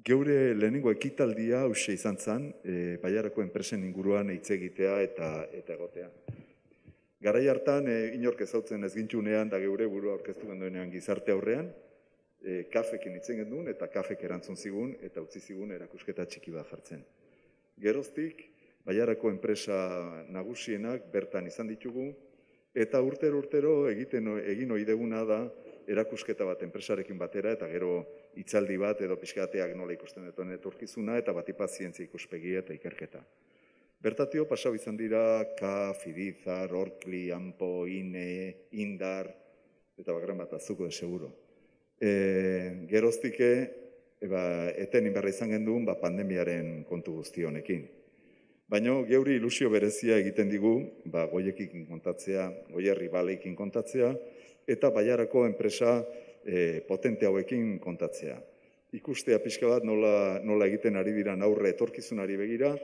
Geure lehenengo ekitaldia hauxe izan zen, Bailarako enpresen inguruan hitz egitea eta egotea. Garai hartan, inork ezautzen ez gintzunean, da geure burua aurkeztu genduenean gizarte aurrean, kafekin hitzen genduen eta kafek erantzun zigun eta utzi zigun erakusketa txiki bat jartzen. Geroztik, Bailarako enpresa nagusienak bertan izan ditugu, eta urtero egin ohi deguna da erakusketa bat enpresarekin batera, eta gero hitzaldi bat edo pixkateak nola ikusten duten etorkizuna, eta batipat zientzia ikuspegia eta ikerketa. Bertatio pasau izan dira KAF, Idizar, Orkli, Ampo, INE, Indar, eta bakran bat azuko de seguro. Geroztike, eten inberra izan genduen pandemiaren kontu guzti honekin. Baina geuri ilusio berezia egiten digu, Goiekin kontatzea, Goierri Baleikin kontatzea, eta Bailarako enpresa potente hauekin kontatzea. Ikustea pixka bat nola egiten ari dira aurre etorkizunari begira,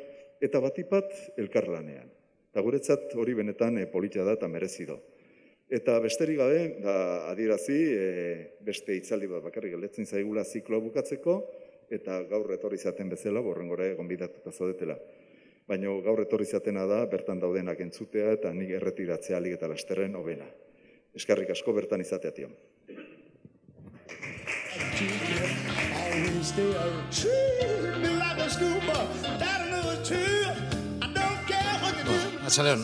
eta batipat elkarlanean. Eta guretzat hori benetan politia da eta merezi do. Eta besterik gabe, adierazi, beste hitzaldi bat bakarrik gelditzen zaigula zikloa bukatzeko, eta gaur etorri zaten bezala, borrengora gonbidatuta zaudetela. Baina gaur etorri zatena da, bertan daudenak entzutea, eta nik erretiratzea alik eta lasterren hobena. Eskerrik asko bertan izatea, tio. Arratsaldeon.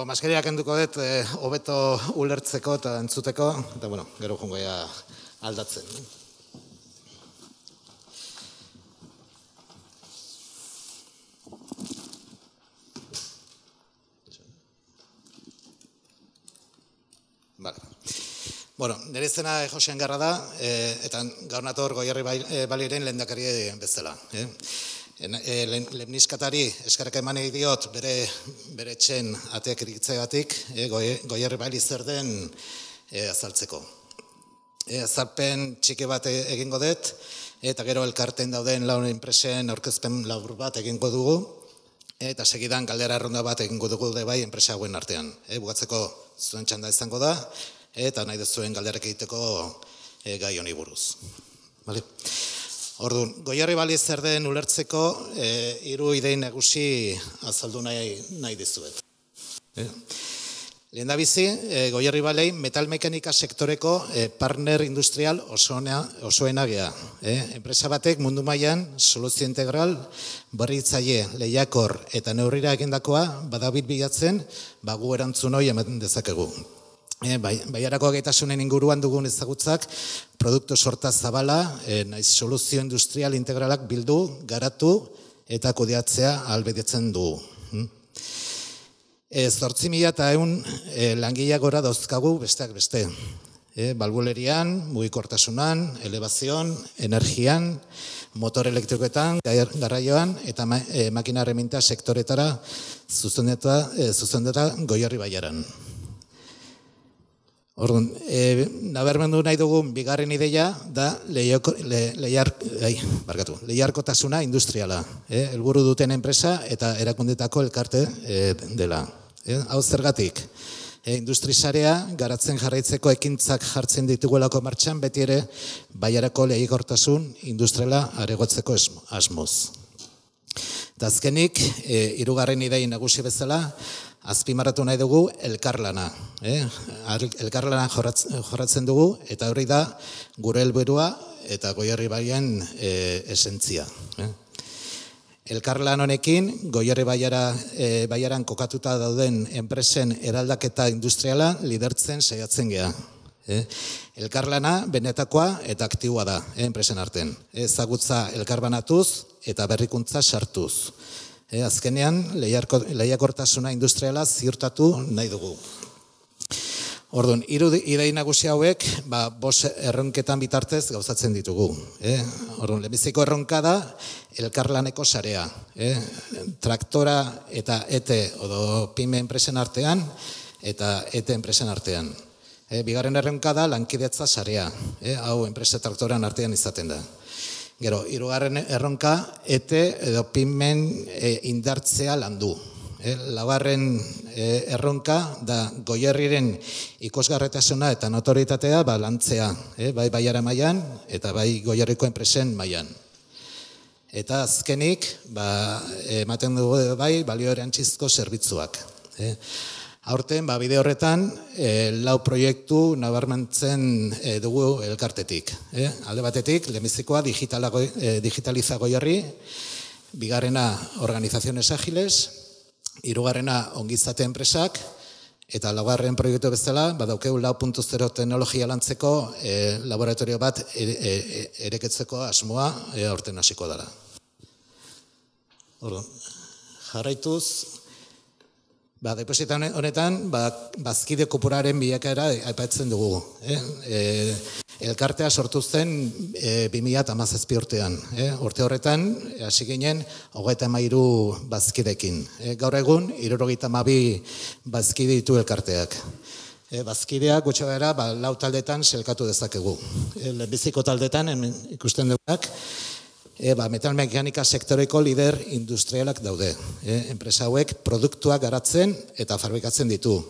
Maskeria kenduko dut hobeto ulertzeko eta entzuteko, eta gero joango gara aldatzen. Nire izena Jose Engarra da, eta gaur nator Goierri Baleiren lehendakari bezala. Lehenizkatari eskerrak eman diot bere etxen ateak irikitzeagatik, Goierri Bailey zer den azaltzeko. Azalpen txiki bat egingo dut, eta gero elkarten dauden laun enpresen aurkezpen labur bat egingo dugu, eta segidan galdera erronda bat egingo dugu bai enpresa hauen artean. Bukatzeko zuen txanda izango da, eta nahi duzuen galderak egiteko gai honi buruz. Orduan, Goierri Bailey zer den ulertzeko 3 idei nagusi azaldu nahi dizuet. Lehendabizi, Goierri Bailey metalmekanika sektoreko partner industrial osoena gea. Enpresa batek mundu mailan soluzio integral, berritzaile, lehiakor eta neurrira egindakoa badabil bilatzen, gu erantzun hori ematen dezakegu. Bailarako gaitasunen inguruan dugun ezagutzak, produktu sorta zabala, naiz soluzio industrial integralak bildu, garatu eta kudeatzea ahalbidetzen du. 8.100 langileak gora dauzkagu besteak beste. Balbulerian, mugikortasunan, elebazion, energian, motor elektrikoetan, garraioan eta makina erreminta sektoretara zuzendeta Goierri Bailaran. Orduan, nabarmendu nahi dugun bigarren ideia da lehiarkotasuna industriala. Helburu duten enpresa eta erakundetako elkarte dela. Hau zergatik, industrisarea garatzen jarraitzeko ekintzak jartzen ditugulako martxan, beti ere Bailarako lehiakortasun industriala aregotzeko asmoz. Eta azkenik, 3. idei nagusi bezala, azpimarratu nahi dugu elkarlana. Elkarlana jorratzen dugu, eta hori da gure helburua eta Goierri Bailaran esentzia. Elkarlan honekin, Goierri Bailaran kokatuta dauden enpresen eraldaketa industriala lidertzen saiatzen gea. Elkarlana benetakoa eta aktiboa da enpresen artean. Ezagutza elkarbanatuz eta berrikuntza sartuz. Azkenean, lehiakortasuna industriala ziurtatu nahi dugu. Orduan, 3 idei nagusi hauek, 5 erronketan bitartez gauzatzen ditugu. Orduan, lehenbiziko erronka da elkarlaneko sarea. Traktora eta ETE, odo PYME enpresen artean, eta ETE enpresen artean. Bigarren erronka da lankidetza sarea. Hau enpresa traktoran artean izaten da. Gero, 3. erronka, ETE edo PYMEen indartzea landu. Laugarren erronka da Goierriren ikusgarritasuna eta notoritatea lantzea, bai Bailara mailan eta bai Goierriko enpresen mailan. Eta azkenik, ematen dugu bai, balio erantzizko zerbitzuak. Aurten, bide horretan, 4 proiektu nabarmentzen dugu elkartetik. Alde batetik, lehenbizikoa digitaliza Goierri, bigarrena organizaziones ágiles, hirugarrena ongizate enpresak, eta laugarren proiektu bezala, badaukeu 4.0 teknologia lantzeko laboratorio bat ereketzeko asmoa aurten hasiko dela. Jarraituz, deposita honetan, bazkide kopuraren bilakaera aipatzen dugu. Elkartea sortu zen 2017 urtean. Urte horretan, hasi ginen, 33 bazkidekin. Gaur egun, 72 bazkide ditu elkarteak. Bazkideak gutxo gara, 4 taldetan selkatu dezakegu. Lehenbiziko taldetan, ikusten dugunak, metalmekanika sektoreko lider industrialak daude. Enpresa hauek produktuak garatzen eta fabrikatzen ditu.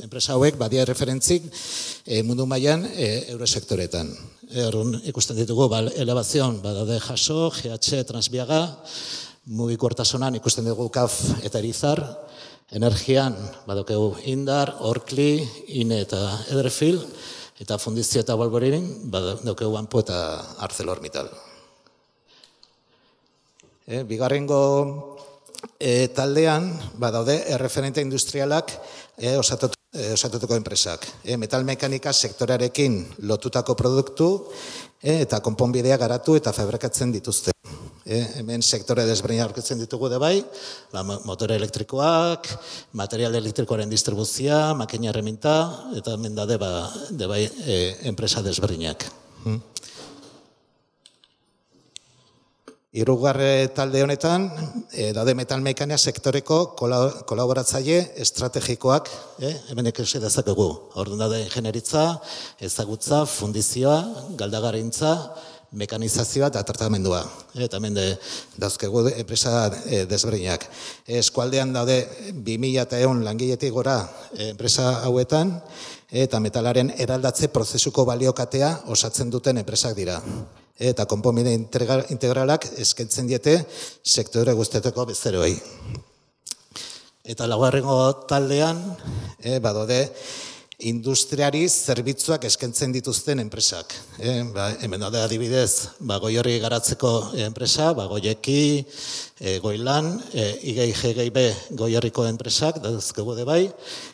Enpresa hauek badia referentzik mundu mailan eurosektoretan. Ikusten ditugu, elevazion daude Jaso, GH, Transbiaga, mugikortasunan ikusten dugu CAF eta Erizar, energian badokegu Indar, Orkli, INE eta Ederfil, eta fundizio eta Volvorin badokegu Ampo eta ArcelorMittal. Bigarrengo taldean, daude erreferente industrialak osatutuko enpresak. Metalmekanika sektorearekin lotutako produktu eta konponbidea garatu eta fabrikatzen dituzte. Hemen sektore desberdinak aurkitzen ditugu bai, motore elektrikoak, material elektrikoaren distribuzioa, makina erreminta, eta hemen daude bai enpresa desberdinak. Hirugarren talde honetan, daude metalmekania sektoreko kolaboratzaile estrategikoak, hemen ikusi dezakegu. Orduan daude ingenieritza, ezagutza, fundizioa, galdagarrintza, mekanizazioa eta tratamendua. Eta hemen dauzkegu enpresa desberdinak. Eskualdean daude 2100 langiletik gora enpresa hauetan, eta metalaren eraldatze prozesuko baliokatea osatzen duten enpresak dira. Eta konponbide integralak eskaintzen diete sektore guztietako bezeroei. Eta laugarrengo taldean, badaude industriari zerbitzuak eskaintzen dituzten enpresak. Hemen daude adibidez, Goierri garatzeko enpresa, Goieki, Goilan, IGIGB Goierriko enpresak, dauzkegu bai,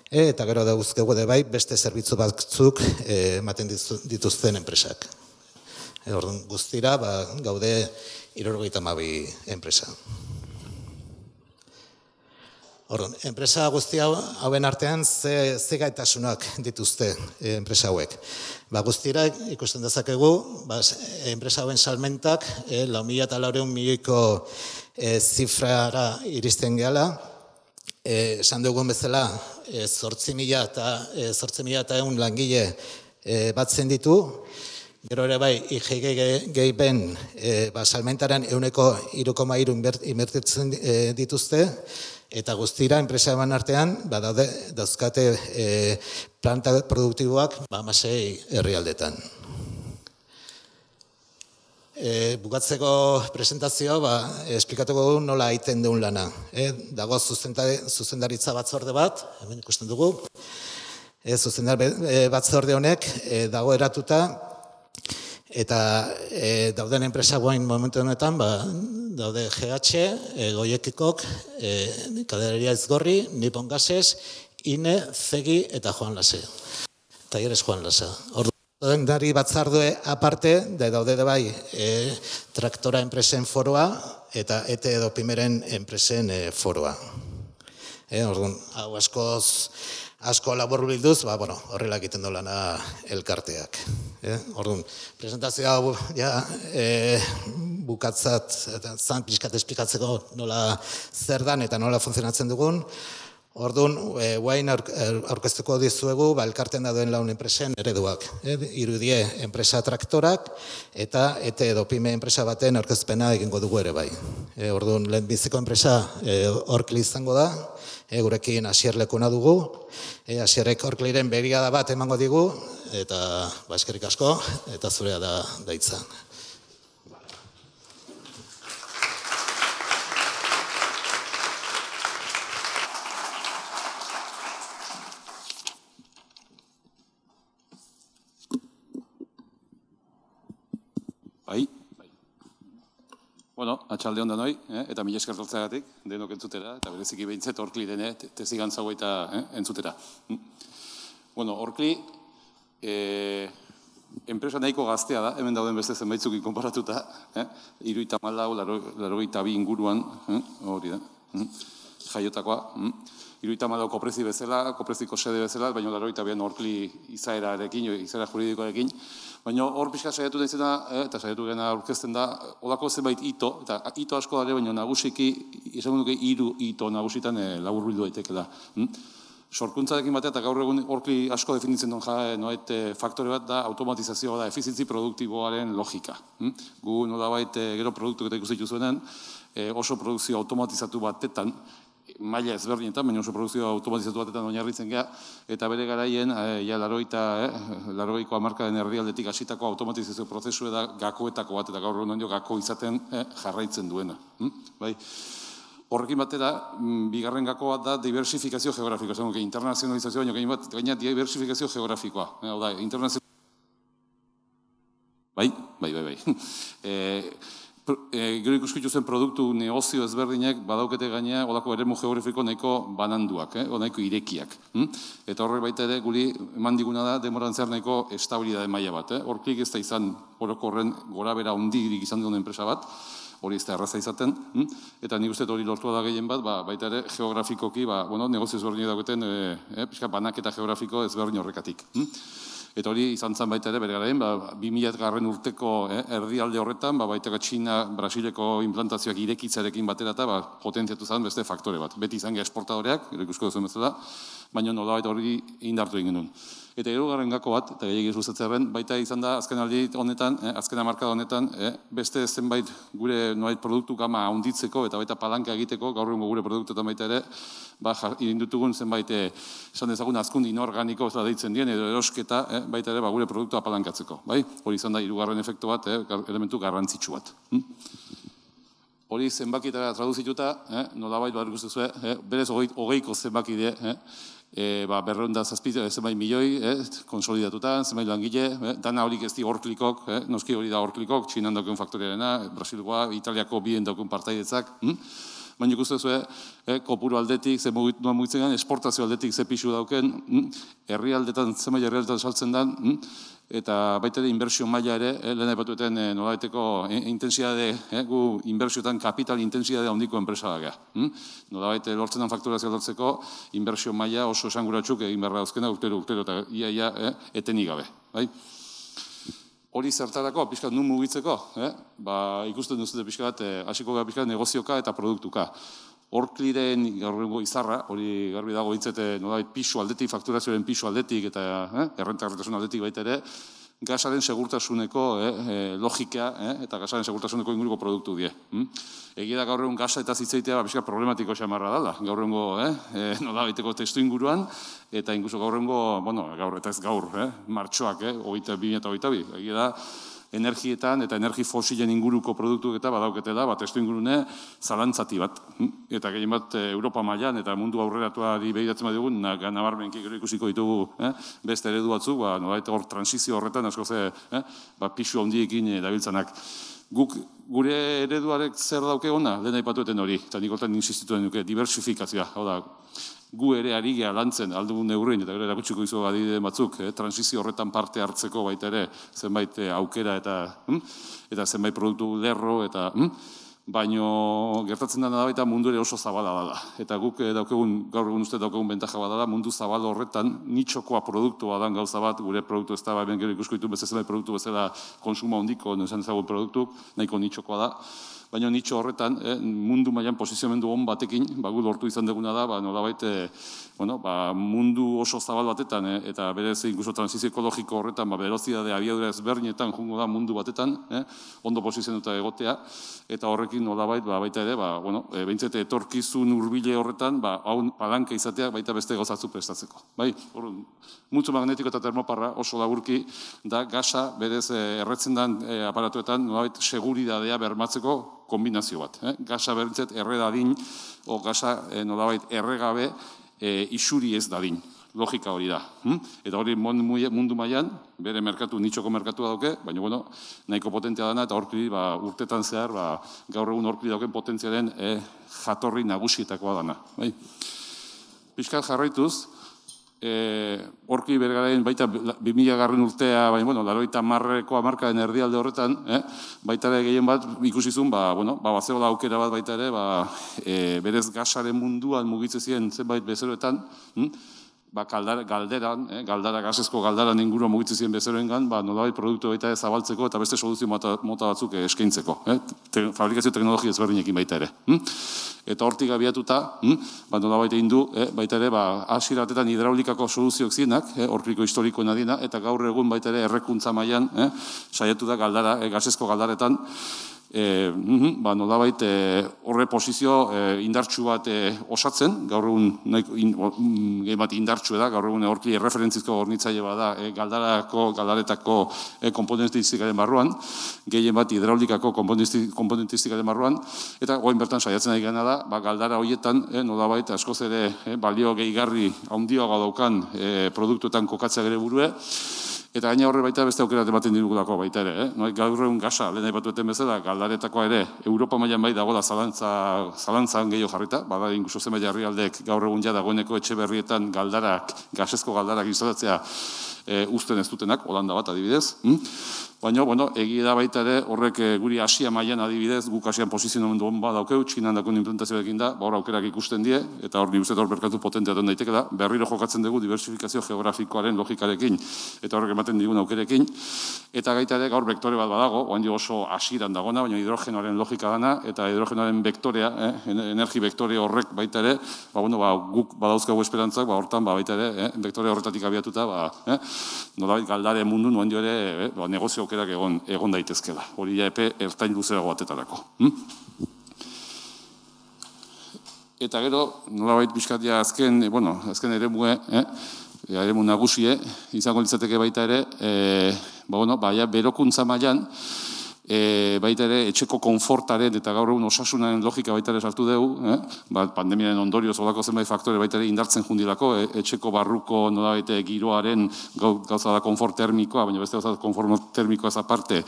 eta gero dauzkegu bai beste zerbitzu batzuk ematen dituzten enpresak. Orduan guztira, gaude 72 enpresa. Orduan, enpresa guzti hauen artean ze gaitasunak dituzte enpresa hauek. Guztira ikusten dezakegu, enpresa hauen salmentak 4.400 milioiko zifrara iristen gehala. Esan dugun bezala, 8.100 langile batzen ditu. Gero ere bai, IGIGB-en salmentaren 3,3 inbertitzen dituzte, eta guztira enpresaban artean dauzkate planta produktiboak 16 herrialdetan. Bukatzeko presentazioa esplikatuko dugu nola egiten duen lana. Dago zuzendaritza batzorde bat, hemen ikusten dugu. Zuzendar batzorde honek dago eratuta, eta dauden enpresa guain momentu honetan, daude GH, Goiekikok, Kadereria Izgorri, Nippon Gases, INE, Zegi eta Joan Lase. Talleres Joan Lasa. Orduan dari batzardue aparte, daude bai traktora enpresen foroa eta ETE edo Pimeren enpresen foroa. Orduan, hau asko labur bilduz, horrela egiten dolana elkarteak. Orduan, presentazioa bukatzat, zan pixkat esplikatzeko nola zer dan eta nola funtzionatzen dugun. Orduan, guain aurkeztuko dizuegu, elkartean dauden laun enpresen ereduak. Irudie enpresa traktorak eta ETE edo Pime enpresa baten aurkezpena egingo dugu ere bai. Orduan, lehenbiziko enpresa Orkli izango da, gurekin Asier lekuna dugu, Asierrek Orkliren begirada bat emango digu, eta eskerrik asko, eta zurea da hitza. Bueno, atxalde hon danoi, eta mila esker tortzeagatik, denok entzutera, eta bereziki behintzet Orkli dene, tezigantzago eta entzutera. Bueno, Orkli, enpresa nahiko gaztea da, hemen dauden beste zenbaitzukin konparatuta, 74, 82 inguruan, hori da, jaiotakoa, 74 koprezi bezala, kopreziko sede bezala, baina 82 Orkli izaerarekin, izaera juridikoarekin, baina hor pixka saiatu da izena, eta saiatu gena aurkezten da, olako zenbait ito, eta ito asko dara, baina nagusiki, izan duke 3 ito nagusitan laburbildu daitekela. Sorkuntzarekin batea, eta gaur egun Orkli asko definitzen duen faktore bat da automatizazioa da, efizientzi produktiboaren logika. Gu nolabait gero produktu eta ikusitu zuenen, oso produkzio automatizatu batetan, maila ezberdinetan, baina oso produzio automatizatu batetan oinarritzen geha, eta bere garaien, larogeiko hamarkaden herrialdetik hasitako automatizazio prozesu da gakoetako bat, eta gaur egun gako izaten jarraitzen duena. Horrekin batera, bigarren gako bat da diversifikazio geografikoa, esan internazionalizazioa, baina diversifikazio geografikoa. Hau da, Bai. Gero ikuskitu zen produktu negozio ezberdinak badaukete gainea olako eremu geografiko nahiko bananduak, nahiko irekiak. Eta horrek baita ere guri eman diguna da demoran zer nahiko estabilidade maila bat. Horklik ez da izan orokorren gora bera hundirik izan duen enpresa bat, hori ez da erraza izaten, eta nik uste hori lortua da gehien bat, baita ere geografikoki, negozio ezberdin dagoeten, banaketa geografiko ezberdin horrekatik. Eta hori izan zen baita ere, bere garaien, 2000 urteko erdialde horretan, baita Txina, Brasileko implantazioak irekitzarekin batera eta potentziatu zen beste faktore bat. Beti izan esportadoreak, gero ikusko duzuen bezala, baina nolabait hori indartu egin genuen. Eta hirugarren gako bat, eta gehiagiz luzatzearen, baita izan da azken aldi honetan, azken hamarkada honetan, beste zenbait gure nolabait produktu gama handitzeko eta baita palanka egiteko, gaur egungo gure produktuetan baita ere, irindutugun zenbait, esan dezagun azkundi inorganiko ez da deitzen dien, edo erosketa, baita ere gure produktua palankatzeko. Hori izan da hirugarren efektu bat, elementu garrantzitsu bat. Hori zenbakietara traduzituta, nolabait bat ikusten zuen, berez hogeiko zenbakide, 207 zenbait milioi, konsolidatuta, zenbait langile, dana horik ez di Orklikok, noski hori da Orklikok, Txinan daukun faktorearena, Brasilgoa, Italiako bien daukun partaidetzak, baina ikusten zuen, kopuru aldetik, ze mugitzen gan, esportazio aldetik ze pixu dauken, herrialdetan, zenbait herrialdetan saltzen den, eta baita ere inbertsio maila ere, lehen aipatueten nolabaiteko intensidade, gu inbertsioetan kapital intensidade handiko enpresa da geha. Nolabait lortzen den fakturazioa lortzeko, inbertsio maila oso esanguratsuk egin beharra dauzkena urtero eta ia etenik gabe. Hori zertarako, pixkat nun mugitzeko, ikusten duzute pixkat, hasiko gara pixkat negozioka eta produktuka. Orkliren gaurrengo izarra, hori garbi dago hitzete nolabait pisu aldetik, fakturazioaren pisu aldetik eta errentagarritasun aldetik baita ere, gasaren segurtasuneko logika eta gasaren segurtasuneko inguruko produktu die. Egia da gaur egun gasa eta zitzaitea pixka problematiko xamarra dela, gaur egungo nolabaiteko testu inguruan, eta inguso gaur egungo, gaur eta ez gaur, martxoak, 2022, egia da, energietan eta energi fosilen inguruko produktuk eta badauketela, testu ingurune zalantzati bat. Eta gehien bat Europa mailan eta mundu aurreratuari behiratzen badugun, nabarmenki gero ikusiko ditugu beste eredu batzuk, nolabait hor transizio horretan asko ze pixu handiekin dabiltzanak. Guk gure ereduarek zer dauke ona, lehen aipatueten hori, eta nik hortan insistitu den duke, diversifikazioa, hau da, gu ere ari geha lantzen aldugun neurrein, eta gero erakutsiko izo adibide batzuk, transizio horretan parte hartzeko baita ere, zenbait aukera eta zenbait produktu lerro, eta baino gertatzen dena da baita mundu ere oso zabala dela. Eta guk daukegun, gaur egun uste daukegun bentaja badala, mundu zabala horretan nitxokoa produktua dan gauza bat, gure produktu ez da, hemen gero ikusko ditu beste zenbait produktu bezala konsumo handiko, esan ezagun produktuk, nahiko nitxokoa da. Baina nitxo horretan, mundu mailan posiziomendu hon batekin, gu lortu izan duguna da, nolabait, mundu oso zabal batetan, eta berez inkluso transizio ekologiko horretan, velozidade abiadura ezberdinetan jungo da mundu batetan, ondo posizionuta egotea, eta horrekin nolabait, baita ere, behintzete etorkizun hurbile horretan, palanka izateak baita beste gozatzu prestatzeko. Multzo magnetiko eta termoparra oso laburki da gasa berez erretzen den aparatuetan nolabait seguridadea bermatzeko kombinazio bat. Gasa berritzet erre dadin, o gasa nolabait erregabe isuri ez dadin. Logika hori da. Eta hori mundu mailan bere merkatu, nitxoko merkatua dauke, baina bueno, nahiko potentea dana, eta horkli urtetan zehar, gaur egun horkli dauken potentzialen jatorri nagusietakoa dana. Piskat jarraituz, horkli bergaren baita 2000 garren urtea, baina, bueno, 80ko hamarkadaren erdialde horretan, baita ere gehien bat ikusizun, bazegoela aukera bat baita ere, berez gasaren munduan mugitzen ziren zenbait bezeroetan, galdara, gasezko galdaran inguruan mugitzen ziren bezeroengan, nolabait produktu baita zabaltzeko eta beste soluzio mota batzuk eskaintzeko. Fabrikazio teknologia ezberdinekin baita ere. Eta hortik abiatuta, nolabait egin du, baita ere, hasiera batetan hidraulikako soluzioak zienak, horkliko historikoen adina, eta gaur egun baita ere errekuntza mailan saiatu da galdara, gasezko galdaretan, nolabait horre posizio indartsu bat osatzen, gaur egun indartsu da, gaur egun horkli erreferentzizko hornitzaile bada galdaretako komponentistikaren barruan, gehien bat hidraulikako komponentistikaren barruan, eta goin bertan saiatzen ari gana da, galdara horietan nolabait askoz ere balio gehigarri handiagoa daukan produktuetan kokatzea gere burue, eta gaina horre baita beste aukerat ematen dirugulako baita ere. Gaur egun gasa, lehen aipatueten bezala, galdaretakoa ere, Europa mailan bai dagoela zalantzan gehiago jarrita, bada inguso zenbait herrialdeek gaur egun ja dagoeneko etxe berrietan gasezko galdarak instalatzea uzten ez dutenak, Holanda bat adibidez. Baina, egia da baita ere, horrek guri Asia mailan adibidez, guk Asian posizionamendu hon daukeu, Txinan dakon implementazioekin da, hor aukerak ikusten die, eta hor nik uste hor berkatu potentea den daiteke da, berriro jokatzen dugu diversifikazio geografikoaren logikarekin, eta horrek ematen digun aukerekin, eta gaita ere gaur vektore bat badago, oan oso asiran dagona, baina hidrogenoaren logika dana, eta hidrogenoaren vektorea, energi vektore horrek baita ere, guk badauzkagu esperantzak, hortan baita ere, vektore horretatik abiatuta, nolabait galdare mundu nuen dio ere, negozio aukerak egon daitezkela. Hori ja epe ertain luzerago batetarako. Eta gero, nolabait pixkatia azken eremu nagusie, izango litzateke baita ere, berokuntza mailan, baita ere etxeko konfortaren eta gaur egun osasunaren logika baita ere sartu dugu, pandemiaren ondorioz olako zenbait faktore baita ere indartzen jundilako, etxeko barruko nolabait giroaren gauza da konfort termikoa, baina beste gauza da konfort termikoa ez aparte,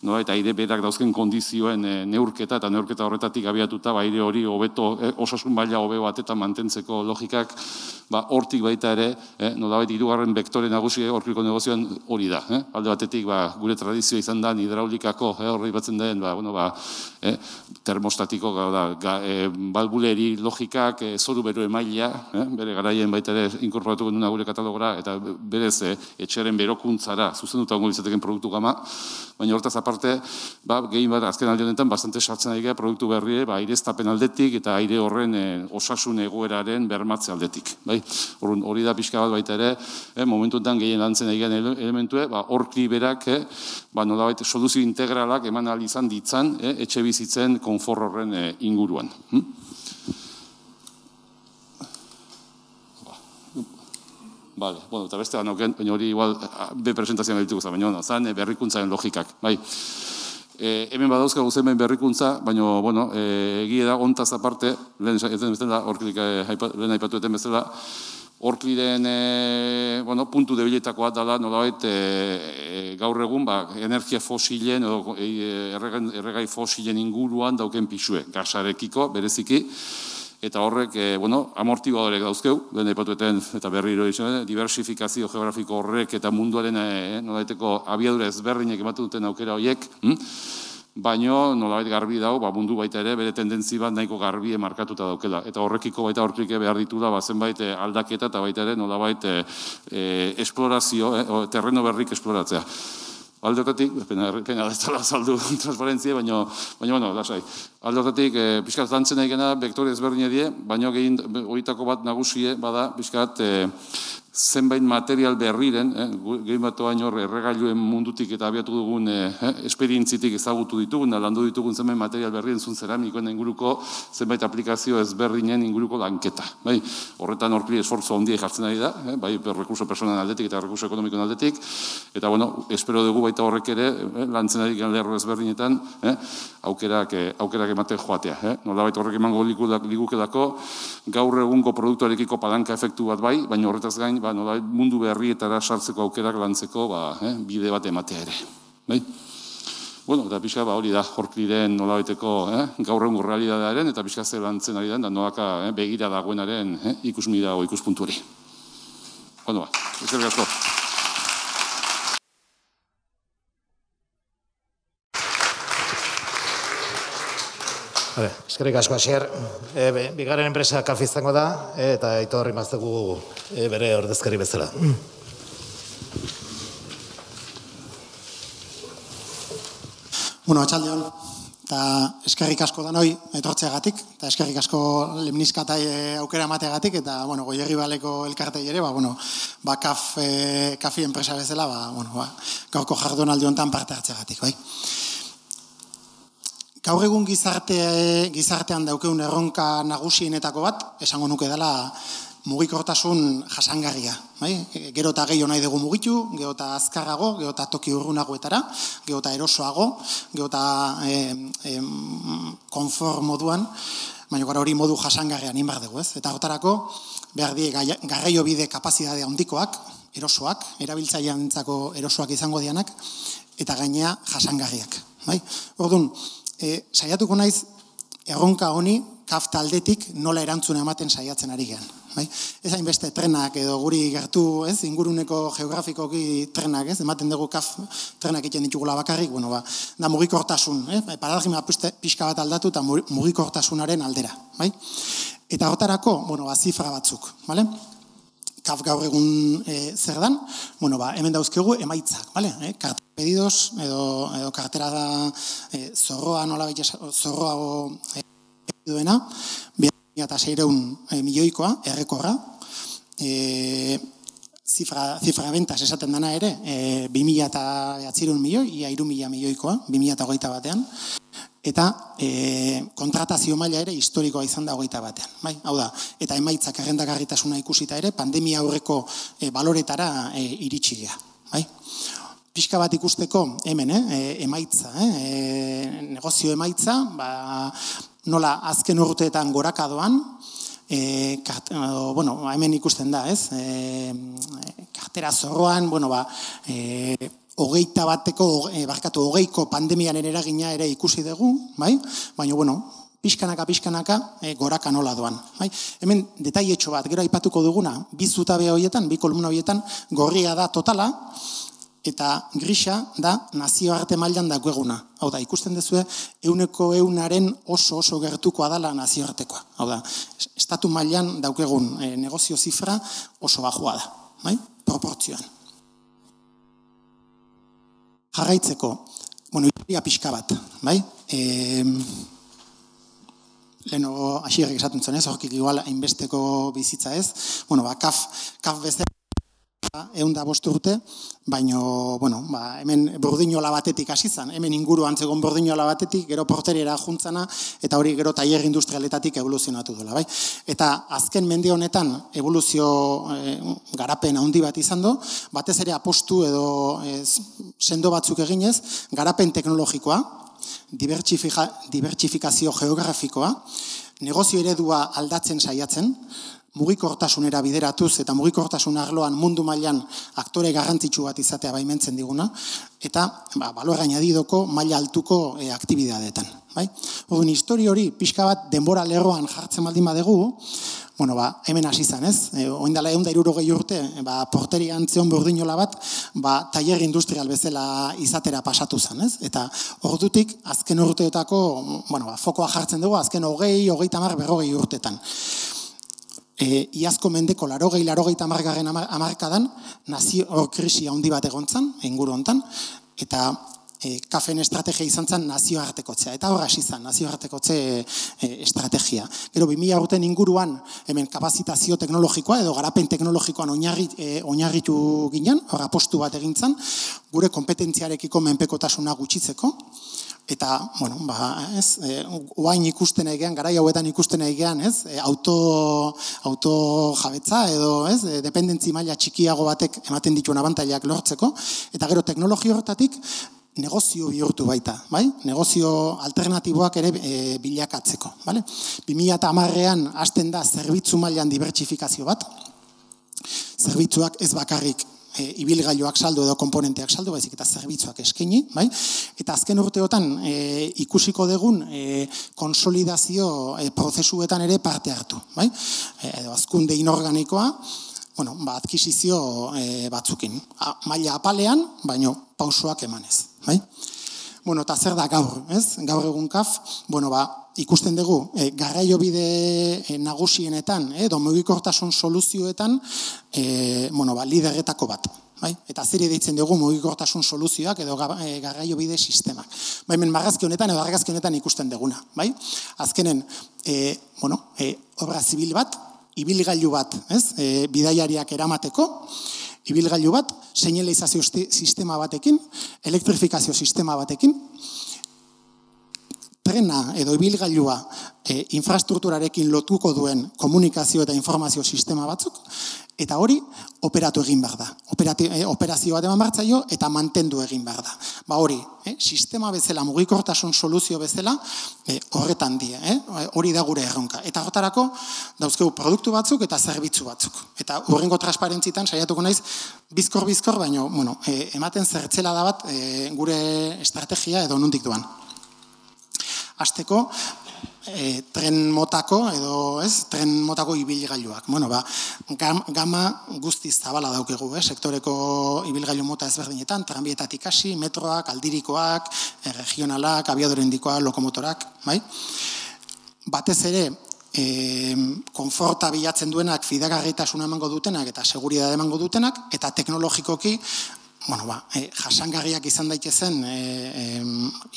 nolabait aire berak dauzken kondizioen neurketa eta neurketa horretatik abiatuta, aire hori hobeto, osasun maila hobe batetan mantentzeko logikak, hortik baita ere, nolabait hirugarren vektore nagusi horkliko negozioan hori da. Alde batetik gure tradizioa izan da hidraulikako horri batzen den, termostatiko, balbuleri logikak, zoru bero emailea, bere garaien baita ere inkorporatuko duna gure katalogora, eta berez etxearen berokuntzara zuzenduta ongo izateken produktu gama, baina hortaz aparte, gehien bat azken alde honetan bastante sartzen ari gara produktu berri, aireztapen aldetik eta aire horren osasun egoeraren bermatze aldetik. Hori da pixka bat baita ere, momentu enten gehien lantzen ari garen elementue, horkli berak, nolabait soluzio integralak eman ahal izan ditzan, etxe bizitzen konfor horren inguruan. Eta beste banauken, baina hori igual be presentazioan galituko za, baina zan berrikuntzaren logikak. Hemen badauzkagu zenbait berrikuntza, baina egia da ontaz aparte, lehen aipatueten bezala, horkliren puntu debiletakoa dela nolabait gaur egun energia fosilen edo erregai fosilen inguruan dauken pisue, gasarekiko bereziki, eta horrek amortibadorek dauzkeu, lehen aipatueten eta berriro diversifikazio geografiko horrek eta munduaren nolabaiteko abiadura ezberdinek ematen duten aukera horiek, baino nolabait garbi dago, mundu baita ere, bere tendentzi bat nahiko garbi markatuta daukela. Eta horrekiko baita horklik behar ditula, zenbait aldaketa eta baita ere nolabait esplorazio, terreno berrik esploratzea. Aldotatik, pena ez dela saldu transparentzia, baina, lasai. Aldotatik, pixkat lantzen nahi gena, vektore ezberdin edie, baina gehin horietako bat nagusie, bada, pixkat zenbait material berriren, gehin bat hor erregailuen mundutik eta abiatu dugun esperientzitik ezagutu ditugun, landu ditugun zenbait material berrien zun zeramikoen inguruko zenbait aplikazio ezberdinen inguruko lanketa. Horretan horkli esfortzu handiek jartzen ari da, bai rekurso personal aldetik eta rekurso ekonomikoen aldetik, eta espero dugu baita horrek ere, lantzen ari lerro ezberdinetan, aukerak ematen joatea. Nolabait horrek emango ligukelako, gaur egungo produktuarekiko palanka efektu bat bai, baina horretaz gain, nola mundu berrietara sartzeko aukerak lantzeko bide bat ematea ere. Bai? Bueno, eta pixka hori da, Orkliren nolabaiteko gaur egun realitatearen eta pixka ze lantzen ari den, da nolaka begira dagoenaren ikusmira o ikuspuntu hori. Bueno, eskerrik asko. Eskerrik asko, Asier. Bigarren enpresa KAF izango da, eta Aitor imaztegu bere ordezkari bezala. Bueno, atxaldeon, eta eskerrik asko danoi etortzeagatik, eta eskerrik asko lemnizkatai aukera emateagatik, eta, Goierri Baleko elkartei ere, KAFi enpresa bezala, gaurko jardunaldi honetan parte hartzeagatik, bai. Gaur egun gizartean daukeun erronka nagusienetako bat, esango nuke dela mugikortasun jasangarria. Gero eta gehiago nahi dugu mugitu, gero eta azkarrago, gero eta toki urrunagoetara, gero eta erosoago, gero eta konfort moduan, baina gara hori modu jasangarrian inbar dugu, ez? Eta hortarako behar die garraio bide kapazitatea handikoak, erosoak, erabiltzaileantzako erosoak izango dianak, eta gainea jasangarriak. Orduan, saiatuko naiz erronka honi KAF taldetik nola erantzuna ematen saiatzen ari gean. Ez hainbeste trenak edo guri gertu, inguruneko geografikoki trenak, ematen dugu KAF trenak egiten ditugula bakarrik, da mugikortasun, paradigma pixka bat aldatu eta mugikortasunaren aldera. Eta hortarako, zifra batzuk, KAF gaur egun zer dan, hemen dauzkegu emaitzak, kartera pedidos edo kartera zorroa zorroago duena, 2.600 milioikoa, errekorra, zifra bentas esaten dana ere, 2.800 milioi, ia 3.000 milioikoa, 2008 batean, eta kontratazio maila ere historikoa izan da 21 batean. Hau da, eta emaitzak errendagarritasuna ikusita ere, pandemia aurreko baloretara iritsi gea. Pixka bat ikusteko hemen, emaitza, negozio emaitza, nola azken urteetan gorakadoan, hemen ikusten da, kartera zorroan, hogeiko pandemiaren eragina ere ikusi dugu, baina, pixkanaka goraka nola doan. Hemen detailetxo bat, gero aipatuko duguna, bi zutabe horietan, bi kolumna horietan, gorria da totala, eta grisa da nazioarte mailan dagoeguna. Hau da, ikusten dezue, 100% oso gertukoa dala nazioartekoa. Hau da, estatu mailan daukegun negozio zifra oso bajua da, proportzioan. Jarraitzeko, historia pixka bat, leheno Asierrek esaten zuen ez, horkik igual hainbesteko bizitza ez, KAF bezala 105 urte, baina, hemen burdinola batetik hasi zen, hemen inguruan zegoen burdinola batetik, gero porteriera juntzana, eta hori gero tailer industrialetatik evoluzionatu dela. Eta azken mende honetan evoluzio garapen handi bat izan du, batez ere apostu edo sendo batzuk eginez, garapen teknologikoa, dibertsifikazio geografikoa, negozio eredua aldatzen saiatzen, mugikortasunera bideratuz eta mugikortasun arloan mundu mailan aktore garrantzitsu bat izatea baimentzen diguna, eta balor añadidoko maila altuko aktibidadeetan. Orduan, histori hori pixka bat denbora lerroan jartzen baldin badugu, hemen hasi zen, ez? Oindala 160 urte, porterian zeon burdinola bat, tailer industrial bezala izatera pasatu zen, ez? Eta ordutik, azken urteetako, fokoa jartzen dugu, azken 20, 30, 40 urteetan. Iazko mendeko 80-90 hamarkadan nazio krisi handi bat egontzan, inguru hontan, eta KAFen estrategia izan zen nazioartekotzea. Eta hor hasi zen, nazioartekotze estrategia. Gero 2000 urten inguruan, hemen kapazitazio teknologikoa edo garapen teknologikoan oinarritu ginen, hor apostu bat egintzen, gure kompetentziarekiko menpekotasuna gutxitzeko, eta, oain ikusten egean, garai hauetan ikusten egean, auto jabetza edo, dependentzi maila txikiago batek ematen dituen abantailak lortzeko, eta gero teknologia horretatik negozio bihurtu baita, negozio alternatiboak ere bilakatzeko. 2010an hasten da zerbitzu mailan dibertsifikazio bat, zerbitzuak ez bakarrik ibilgailuak saldu edo komponenteak saldu, baizik eta zerbitzuak eskaini, bai? Eta azken urteotan ikusiko dugun konsolidazio prozesuetan ere parte hartu, bai? Edo azkunde inorganikoa, adkisizio batzukin. Maila apalean, baino pausoak emanez, bai? Eta zer da gaur, ez? Gaur egun kaf, ikusten dugu, garraiobide nagusienetan, edo mugikortasun soluzioetan, liderretako bat. Eta zeri deitzen dugu mugikortasun soluzioak edo garraiobide sistemak. Hemen marrazki honetan edo argazki honetan ikusten duguna. Azkenen, obra zibil bat, ibilgailu bat, bidaiariak eramateko, ibilgailu bat, seinalizazio sistema batekin, elektrifikazio sistema batekin, trena edo ibilgailua infrastrukturarekin lotuko duen komunikazio eta informazio sistema batzuk, eta hori operatu egin behar da. Operazio bat eman bartzaio eta mantendu egin behar da. Hori, sistema bezala, mugikortasun soluzio bezala, horretan die. Hori da gure erronka. Eta horretarako dauzkegu produktu batzuk eta zerbitzu batzuk. Eta horrengo transparentzitan saiatuko naiz bizkor, baina ematen zertzela da bat gure estrategia edo nondik doan. Azteko, tren motako ibilgailuak. Gama guztiz zabala daukegu, sektoreko ibilgailu mota ezberdinetan, tranbietatik hasi, metroak, aldirikoak, regionalak, abiadorendikoak, lokomotorak. Batez ere, konforta bilatzen duenak, fidagarritasuna emango dutenak eta seguridade emango dutenak, eta teknologikoki, jasangarriak izan daitezen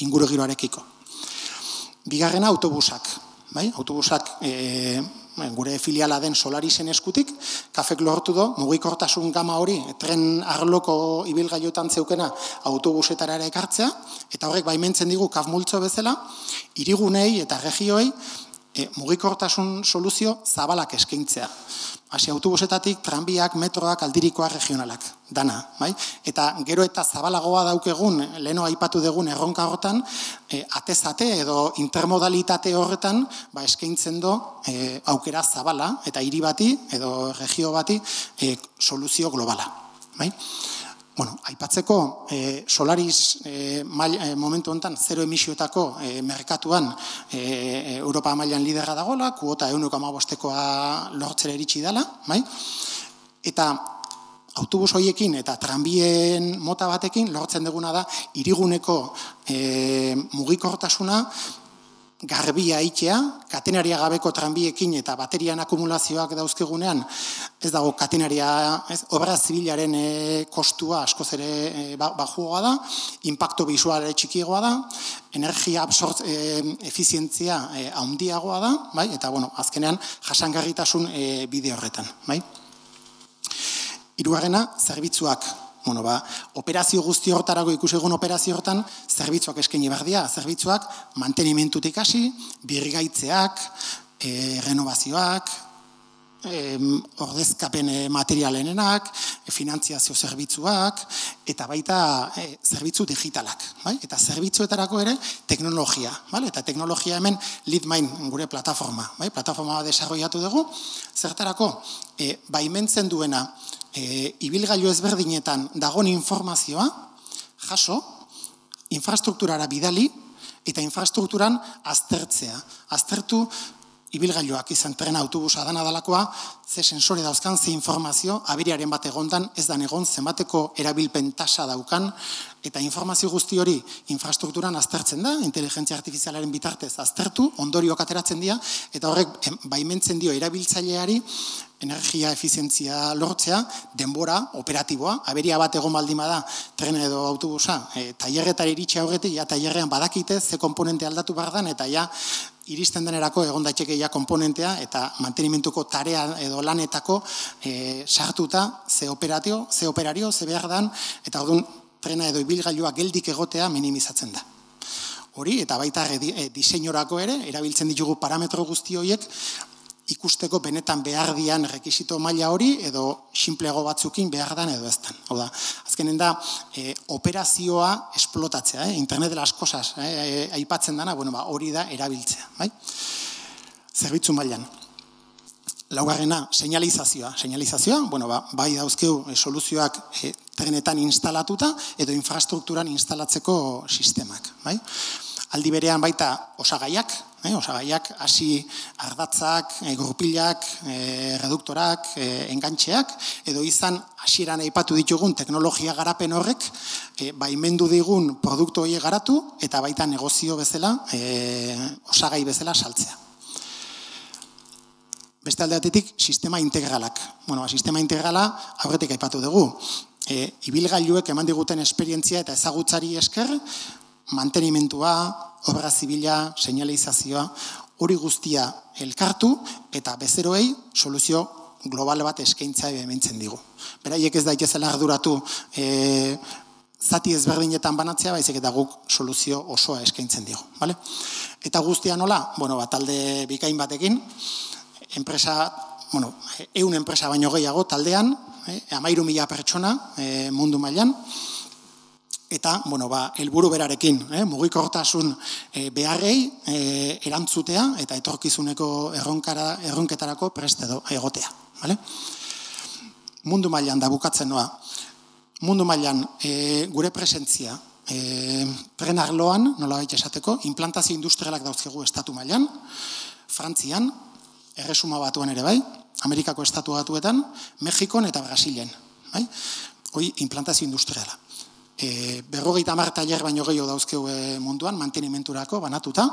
inguru giroarekiko. Bigarrena autobusak. Autobusak gure filiala den Solarisen eskutik, kafek lortu do, mugikortasun gama hori, tren arloko ibilgailuetan zeukena autobusetara ere ekartzea, eta horrek baimentzen digu kaf multzo bezala, hirigunei eta regioei mugikortasun soluzio zabalak eskaintzea. Hasi autobusetatik, tranbiak, metroak, aldirikoak, regionalak, dana. Eta gero eta zabalagoa daukegun, leheno aipatu dugun erronka horretan, atezate edo intermodalitate horretan, eskaintzen do aukera zabala, eta hiri bati edo regio bati soluzio globala. Aipatzeko, Solaris momentu honetan zero emisioetako merkatuan Europa mailan liderra dagoela, kuota 1,5koa lortzera iritsi dela, eta autobus horiekin eta tranbien mota batekin lortzen duguna da hiriguneko mugikortasuna garbia aitea, katenaria gabeko tranbiekin eta baterian akumulazioak dauzkegunean, ez dago katenaria, obra zibilaren kostua askoz ere bajuagoa da, impacto bisual txikiagoa da, energia efizientzia handiagoa da, eta azkenean jasangarritasun bide horretan. Hirugarrena, zerbitzuak. Operazio guzti horretarako ikusi egun operazio horretan, zerbitzuak eskaini behar dira, zerbitzuak mantenimentutik hasi, birgaitzeak, renovazioak, ordezkapen materialenenak, finantziazio zerbitzuak, eta baita zerbitzu digitalak. Eta zerbitzuetarako ere teknologia. Eta teknologia hemen LeadMind gure plataforma. Plataforma desarrollatu dugu, zertarako baimentzen duena ibilgailu ezberdinetan dagoen informazioa, jaso, infrastrukturara bidali, eta infrastrukturan aztertzea. Aztertu ibilgailuak izan trena, autobusa, dana dalakoa, ze sensore dauzkan, ze informazio, abiriaren bat egondan, ez dan egon, zenbateko erabilpen tasa daukan, eta informazio guzti hori infrastrukturan aztertzen da, inteligentzia artifizialaren bitartez aztertu, ondorioak ateratzen dira, eta horrek baimentzen dio erabiltzaileari, energia efizientzia lortzea, denbora, operatiboa, aberia bat egon baldima da, trena edo autobusa, tailerretara iritsi aurretik, tailerrean badakite ze komponente aldatu behar dan, eta iristen denerako egon daiteke komponentea, eta mantenimentuko tarea edo lanetako sartuta ze operario, ze behar dan, eta orduan trena edo ibilgailua geldik egotea minimizatzen da. Hori, eta baita diseinorako ere, erabiltzen ditugu parametro guzti horiek, ikusteko benetan behar dian rekisito maila hori edo sinplego batzukin behar dan edo ez dan. Hau da, azkenen da operazioa esplotatzea, Internet de las cosas aipatzen dana, hori da erabiltzea. Zerbitzu mailan. Laugarrena, seinalizazioa. Seinalizazioa, bai dauzkeu soluzioak trenetan instalatuta edo infrastrukturan instalatzeko sistemak. Aldi berean baita osagaiak, hasi ardatzak, gurpilak, reduktorak, engantxeak, edo izan hasieran aipatu ditugun teknologia garapen horrek, baimendu digun produktu horiek garatu eta baita negozio bezala, osagai bezala saltzea. Beste aldeatetik, sistema integralak. Sistema integrala aurretik aipatu dugu. Ibilgailuek eman diguten esperientzia eta ezagutzari esker, mantenimentua, obra zibila, seinalizazioa, hori guztia elkartu eta bezeroei soluzio global bat eskaintza hementzen digu. Beraiek ez daitezela arduratu zati ezberdinetan banatzea, baizik eta guk soluzio osoa eskaintzen digu. Eta guztia nola? Talde bikain batekin, enpresa, 100 enpresa baino gehiago taldean, 13.000 pertsona mundu mailan, eta, helburu berarekin, mugikortasun beharrei erantzutea eta etorkizuneko erronketarako prest egotea. Mundu mailan da bukatzen noa. Mundu mailan gure presentzia tren arloan, nola baita esateko, implantazio industrialak dauzkegu estatu mailan, Frantzian, Erresuma Batuan ere bai, Amerikako estatu batuetan, Mexikon eta Brasilen. Hoi implantazio industriala. 50 tailer baino gehiago dauzkeu munduan, mantenimenturako banatuta.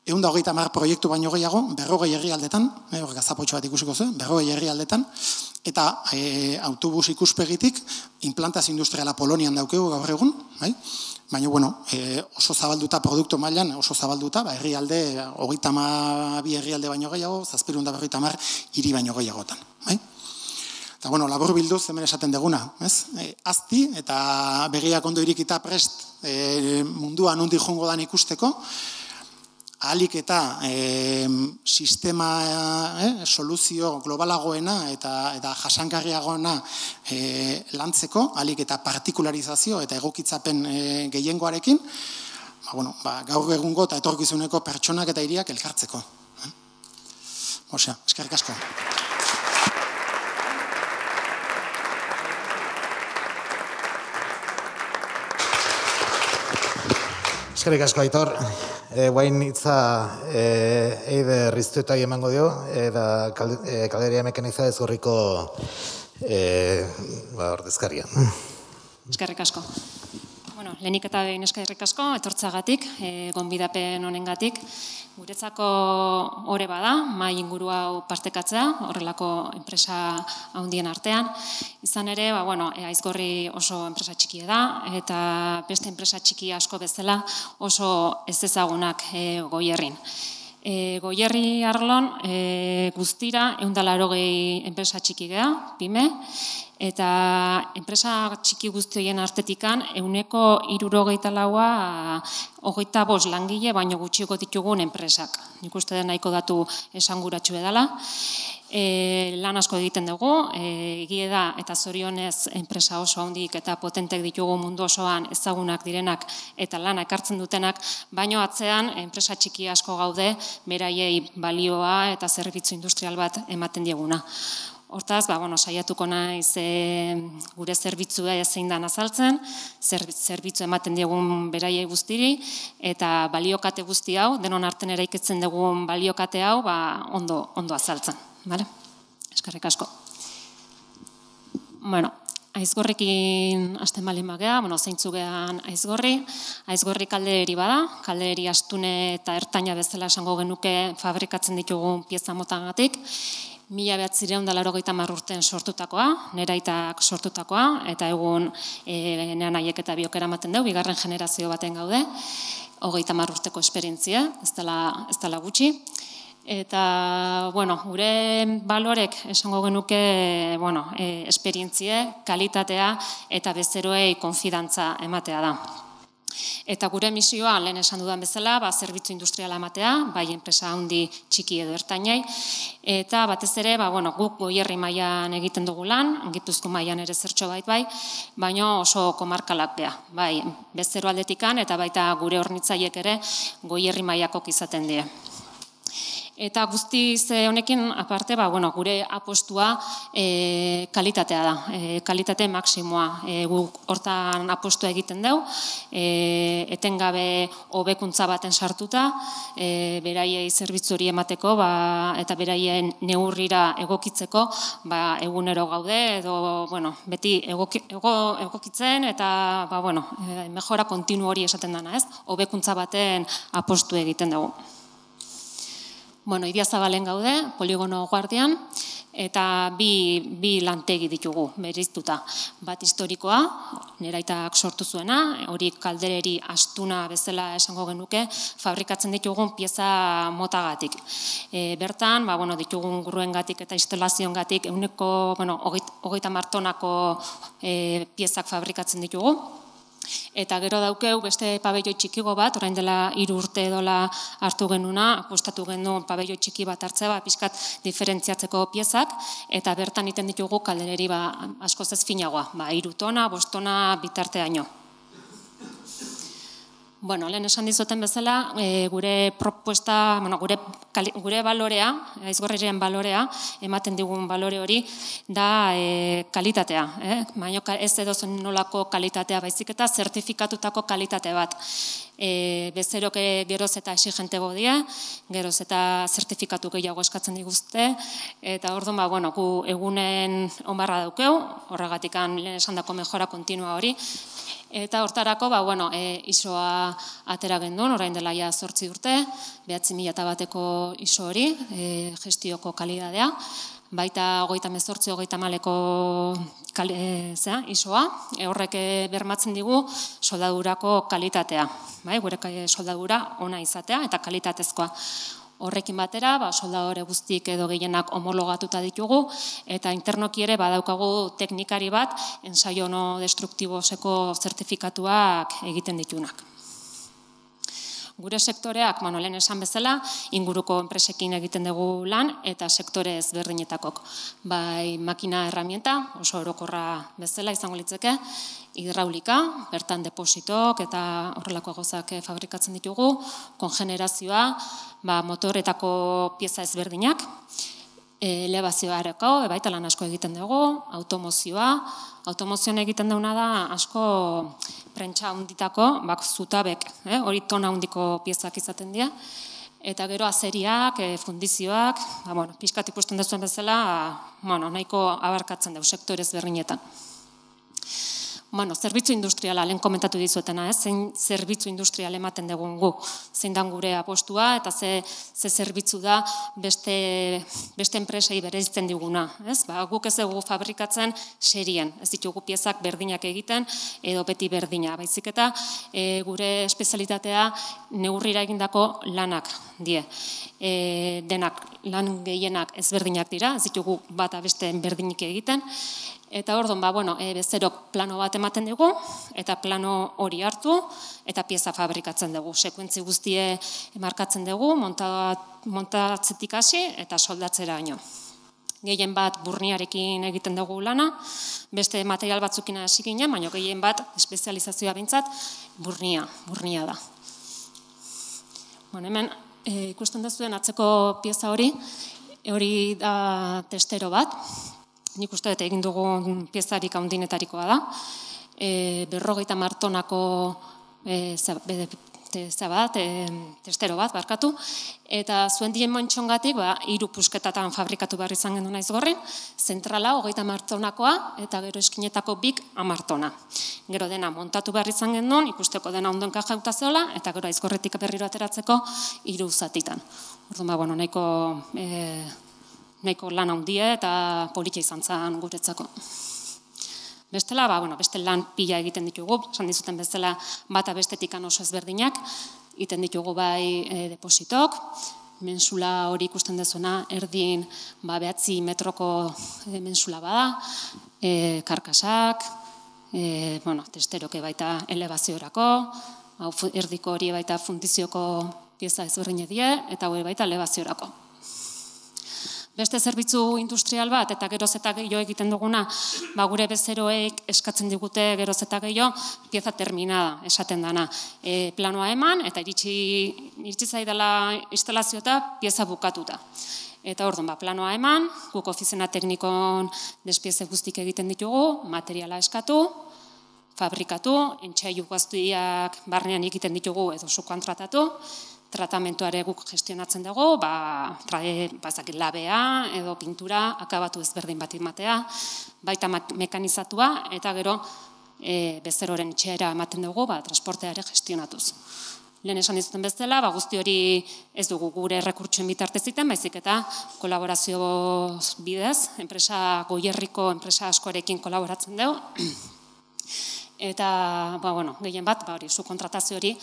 130 proiektu baino gehiago, 40 herrialdetan, hor gazapotxo bat ikusiko zen, 40 herrialdetan, eta autobus ikuspegitik implantazio industriala Polonian daukegu gaur egun, baina, oso zabalduta produktu mailan, oso zabalduta, herrialde, 32 herrialde baino gehiago, 750 hiri baino gehiagotan. Eta, labur bilduz, hemen esaten deguna, azti eta begiak ondo irikita prest munduan undi jongo dan ikusteko, ahalik eta sistema, soluzio globalagoena eta jasangarriagoena lantzeko, ahalik eta partikularizazio eta egokitzapen gehiengoarekin, gaur egungo eta etorkizuneko pertsonak eta hiriak elkartzeko. Eskerrik asko. Eskerrik asko, Aitor. Guain hitza Eider Riztuetai emango dio, eta Kalderia Mekaniza Ezgorriko ordezkaria. Eskerrik asko. Lehenik eta behin eskerrik asko, etortzagatik, gonbidapen honengatik. Guretzako ore bada, mai inguru hau partekatzea, horrelako enpresa handien artean. Izan ere, Aizgorri oso enpresa txikia da, eta beste enpresa txiki asko bezala oso ez ezagunak Goierrin. Goierri arlon guztira 180 enpresa txiki gea, PYME, eta enpresa txiki guztien artetikan 164 25 langile baino gutxiago ditugun enpresak. Nik uste den nahiko datu esanguratsu edala. Lan asko egiten dugu, egie da eta zorionez enpresa oso handik eta potentek ditugu mundu osoan ezagunak direnak eta lana ekartzen dutenak, baino atzean enpresa txiki asko gaude beraiei balioa eta zerbitzu industrial bat ematen dieguna. Hortaz, saiatuko naiz gure zerbitzua zein dan azaltzen, zerbitzu ematen diegun beraiei guztiri, eta baliokate guzti hau, denon arten eraikitzen dugun baliokate hau, ondo azaltzen. Eskerrik asko. Aizgorrikin hasten baldin bagea, zeintzuk gean Aizgorri. Aizgorri kaldeeri bada, kaldeeri astune eta ertaina bezala esango genuke fabrikatzen ditugun pieza motagatik. 1980 urtean sortutakoa, nera aitak sortutakoa, eta egun nean aiek eta biok eramaten dugu, bigarren generazio baten gaude, 30 urteko esperientzia, ez dela gutxi. Eta, gure balorek esango genuke, esperientzie, kalitatea eta bezeroei konfidantza ematea da. Eta gure misioa, lehen esan dudan bezala, zerbitzu industriala ematea, bai enpresa handi txiki edo ertainei, eta batez ere, guk Goierri mailan egiten dugu lan, Gipuzko mailan ere zertxo bai, baina oso komarkalak gea, bai bezero aldetikan eta baita gure hornitzaiek ere Goierri mailakok izaten die. Eta guztiz honekin, aparte, gure apostua kalitatea da, kalitate maksimoa. Guk hortan apostua egiten dugu, etengabe hobekuntza baten sartuta, beraiei zerbitzu hori emateko eta beraien neurrira egokitzeko egunero gaude, edo beti egokitzen eta mejora kontinu hori esaten dana, ez? Hobekuntza baten apostu egiten dugu. Idiazabalen gaude, Poligono Guardian, eta bi lantegi ditugu, bereiztuta. Bat historikoa, neraitak sortu zuena, hori kaldereri astuna bezala esango genuke, fabrikatzen ditugun pieza motagatik. Bertan, ditugun gruengatik eta instalazioengatik ehuneko 30 tonako piezak fabrikatzen ditugu. Eta gero daukeu beste pabelloi txikigo bat, orain dela 3 urte edola hartu genuna, apostatu genuen pabelloi txiki bat hartzea, pixkat diferentziatzeko piezak, eta bertan iten ditugu kaldereri askoz ez finagoa, 3 tona, 5 tona bitarteaino. Lehen esan dizoten bezala, gure propuesta, gure balorea, aizgorriren balorea, ematen digun balore hori, da kalitatea. Baina ez edozen nolako kalitatea baizik eta zertifikatutako kalitate bat. Bezerok geroz eta exigentego dira, geroz eta zertifikatu gehiago eskatzen diguzte, eta orduan, gu egunen onbarra daukeu, horregatik lehen esan dako mejora kontinua hori, eta hortarako, ISOa atera gendun, orain dela 8 urte, 9.001eko ISO hori, gestioko kalidadea, baita 38-39eko ISOa, horrek bermatzen digu soldadurako kalitatea, gure soldadura ona izatea eta kalitatezkoa. Horrekin batera, soldadore guztik edo gehienak homologatuta ditugu, eta internoki ere badaukagu teknikari bat, ensaio no destruktiboseko zertifikatuak egiten ditunak. Gure sektoreak, lehen esan bezala, inguruko enpresekin egiten dugu lan, eta sektore ezberdinetakok. Bai makina herramienta, oso orokorra bezala izango litzeke, hidraulika, bertan depositok eta horrelako gauzak fabrikatzen ditugu, kongenerazioa, motoretako pieza ezberdinak, elebazioareko, baita lan asko egiten dugu, automozioan egiten duguna da asko prentsa handitako, zutabek, hori tona handiko piezak izaten dira, eta gero azeriak, fundizioak, pixkat ikusten duzuen bezala, nahiko abarkatzen dugu sektore ezberdinetan. Zerbitzu industriala, lehen komentatu dizuetena, zein zerbitzu industrial ematen dugun gu, zein dan gure apostua, eta ze zerbitzu da beste enpresei bereizten diguna. Guk ez dugu fabrikatzen serien, ez ditugu piezak berdinak egiten, edo beti berdina, baizik eta gure espezialitatea neurrira egindako lanak die. Denak, lan gehienak ezberdinak dira, ez ditugu bata beste berdinik egiten, eta orduan, bezerok plano bat ematen dugu, eta plano hori hartu, eta pieza fabrikatzen dugu. Sekuentzi guztie markatzen dugu, montatzetik hasi, eta soldatzera baino. Gehien bat burniarekin egiten dugu lana, beste material batzukin hasi ginen, baina gehien bat espezializazioa bintzat, burnia da. Hemen ikusten duzuen atzeko pieza hori da testero bat, nik uste dut egin dugun piezarik handinetarikoa da. 50 tonako testero bat, barkatu. Eta zuen dien montxongatik, 3 pusketatan fabrikatu behar izan gendu naiz gorrin, zentrala 50 tonakoa, eta gero eskinetako 10 tona. Gero dena montatu behar izan gendun, ikusteko dena ondo enkajauta zeola, eta gero aizgorretik berriro ateratzeko 3 zatitan. Orduan, nahiko lan handia eta politia izan zen guretzako. Bestela, beste lan pila egiten ditugu, esan dizuten bezala bata bestetik oso ezberdinak, egiten ditugu bai depositok, mensula hori ikusten dezuna, erdin 9 metroko mensula bada, karkasak, testeroke baita elebaziorako, erdiko hori baita fundizioko pieza ezberdinak die, eta hori baita elebaziorako. Beste zerbitzu industrial bat, eta geroz eta gehiago egiten duguna, gure bezeroek eskatzen digute geroz eta gehiago, pieza terminada, esaten dana. Planoa eman, eta iritsi zaidala instalazio eta pieza bukatuta. Eta orduan, planoa eman, guk ofizina teknikon despieze guztik egiten ditugu, materiala eskatu, fabrikatu, entxaiu gaztuiak barnean egiten ditugu edo subkontratatu, tratamentuare guk gestionatzen dugu, labea edo pintura, akabatu ezberdin bat imatea, baita mekanizatua, eta gero bezeroren etxeara ematen dugu, transporteare gestionatuz. Lehen esan dizuten bezala, guzti hori ez dugu gure errekurtsoen bitartez egiten, baizik eta kolaborazio bidez, Goierriko enpresa askorekin kolaboratzen dugu, eta, gehien bat, subkontratazio hori,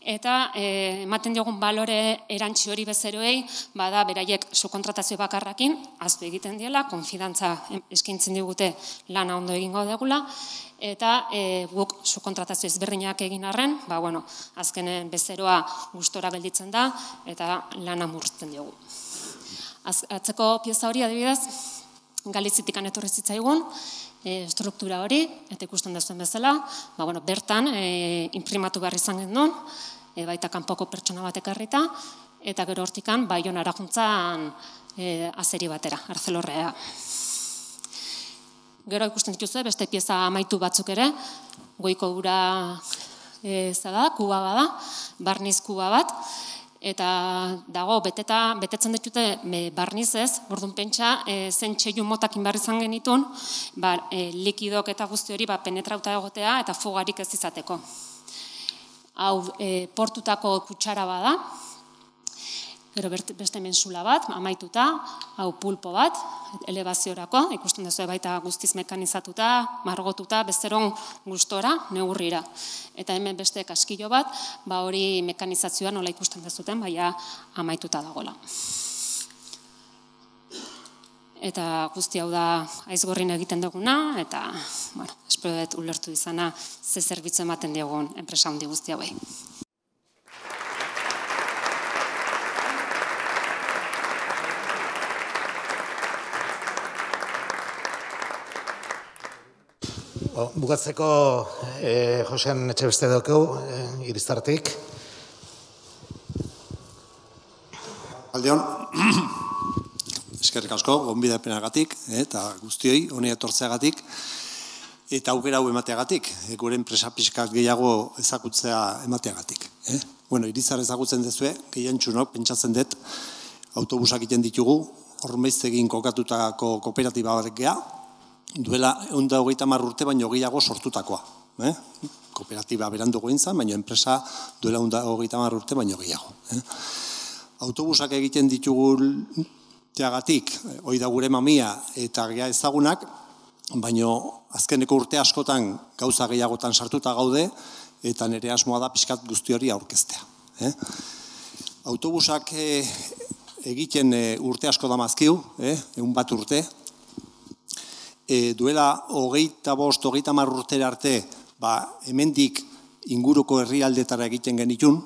eta ematen diogun balore erantzi hori bezeroei, bada beraiek subkontratazio bakarrakin, aztu egiten diela, konfidantza eskaintzen digute lana ondo egingo degula, eta guk subkontratazio ezberdinak egin arren, azkenen bezeroa gustora gelditzen da, eta lana murrizten diogu. Atzeko pieza hori adibidez, Galizitikan etorri zitzaigun, struktura hori, eta ikusten duzuen bezala, bertan imprimatu behar izan genuen, baita kanpoko pertsona bat ekarrita, eta gero hortikan Baionara juntzan azeri batera, Arcelorrea. Gero ikusten dituzue, beste pieza amaitu batzuk ere, goiko ura kuba bada, barniz kuba bat, eta dago, betetzen ditute barnizez, orduan pentsa, zen txeiu motakin behar izan genitun, likidok eta guzti hori penetrauta egotea eta fugarik ez izateko. Hau, portutako kutsara bada, gero beste mensula bat, amaituta, hau pulpo bat, elebaziorako, ikusten duzu baita guztiz mekanizatuta, margotuta, bezeron gustora, neurrira. Eta hemen beste kaskillo bat, hori mekanizazioa nola ikusten duzuten, baina amaituta dagoela. Eta guzti hau da aizgorrin egiten duguna, eta, espero dut ulertu izana, ze zerbitzu ematen diogun enpresa handi guzti hauei. Bukatzeko Josean Etxebeste dokeu, Irizartik. Aldeon, eskerrik asko, gonbidapenagatik, eta guztioi, honi etortzeagatik, eta aukera hau emateagatik, gure enpresa pixkak gehiago ezagutzea emateagatik. Irizar ezagutzen dezue, gehiantxunok, pentsatzen dut, autobusak egiten ditugu, Ormaiztegin kokatutako kooperatiba bat gea, duela 130 urte baino gehiago sortutakoa. Kooperatiba berandu gointzan, baino enpresa duela 130 urte baino gehiago. Autobusak egiten dituguteagatik, hori da gure mamia eta gea ezagunak, baino azkeneko urte askotan gauza gehiagotan sartuta gaude, eta nire asmoa da pixkat guzti hori aurkeztea. Autobusak egiten urte asko damazkiu, 100 urte, duela 25-30 urtera arte hemendik inguruko herrialdetara egiten genitun,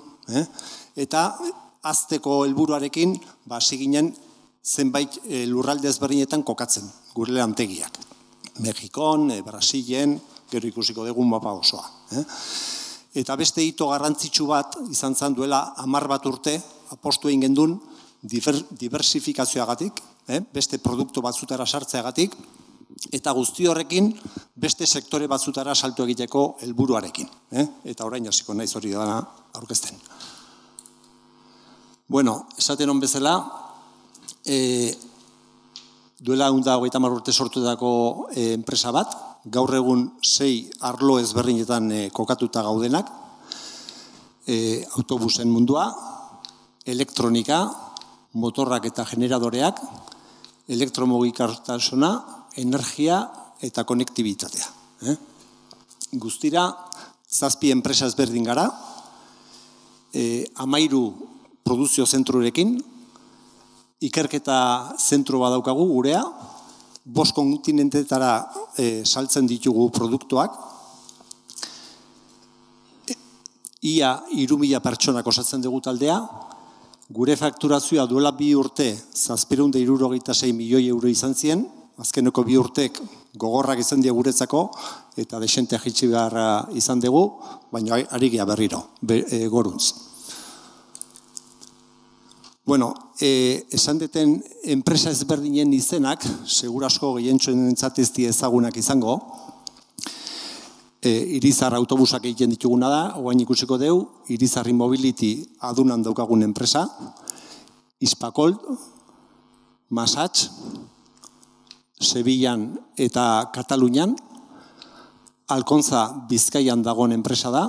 eta azteko helburuarekin hasi ginen zenbait lurralde ezberdinetan kokatzen, gure lantegiak. Mexikon, Brasilen, gero ikusiko dugun mapa osoa. Eta beste hito garrantzitsu bat izan zen duela 10 urte, apostu egin gendun diversifikazioagatik, beste produktu batzutara sartzeagatik, eta guzti horrekin beste sektore batzutara salto egiteko helburuarekin. Eta orain hasiko naiz hori dana aurkezten. Esaten hon bezala, duela 130 urte sortutako enpresa bat, gaur egun 6 arlo ezberdinetan kokatuta gaudenak, autobusen mundua, elektronika, motorrak eta generadoreak, elektromugikortasuna, energia eta konektibitatea. Guztira, 7 enpresa ezberdin gara, 13 produzio zentrurekin, ikerketa zentro badaukagu gurea, 5 kontinentetara saltzen ditugu produktuak, ia 3.000 pertsonak osatzen dugu taldea, Gure fakturazioa duela 2 urte 766 milioi euro izan ziren, azkeneko 2 urtek gogorrak izan die guretzako, eta desente jitsi beharra izan dugu, baina ari gea berriro, goruntz. Bueno, esan deten enpresa ezberdinen izenak, segurasko gehientxoen entzatizti ezagunak izango, Irizar autobusak egiten dituguna da, oain ikusiko deu, Irizar Mobility adunan daukagun enpresa, Hispacol, Masach, Sevillan eta Katalunian, Alkonza Bizkaian dagoen enpresa da,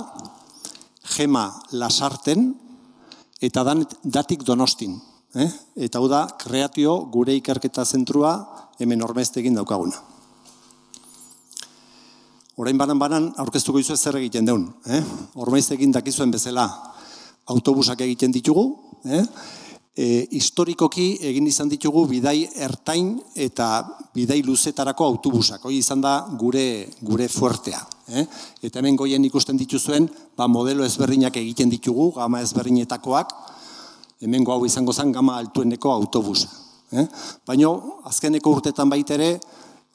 Gema Lasarten, eta Datik Donostin. Eta hau da, Kreatio gure ikerketa zentrua hemen Ormaiztegin daukaguna. Orain banan aurkeztuko izu zer egiten deun. Ormaiztegin dakizuen bezala autobusak egiten ditugu. Historikoki egin izan ditugu bidai ertain eta bidai luzetarako autobusak. Hoi izan da gure fuertea. Eta hemen goien ikusten dituzuen modelo ezberdinak egiten ditugu, gama ezberdinetakoak. Hemen hau izango zen gama altueneko autobusa. Baina azkeneko urtetan baitere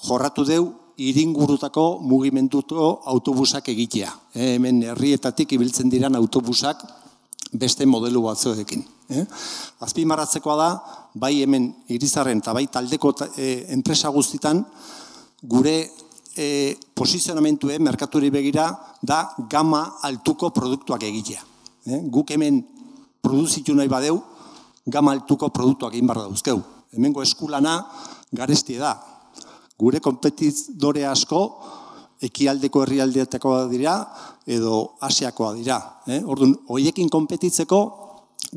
jorratu deu iringurutako mugimenduko autobusak egitea. Hemen herrietatik ibiltzen diran autobusak beste modelu batzuekin. Azpimarratzekoa da, bai hemen Irizarren eta bai taldeko enpresa guztitan, gure posizionamentue merkaturi begira da gama altuko produktuak egitea. Guk hemen produzitu nahi badeu, gama altuko produktuak egin barra dauzkeu. Hemengo eskulana garestie da. Gure kompetidore asko ekialdeko herrialdeetakoa dira edo Asiakoa dira. Orduan, hoiekin konpetitzeko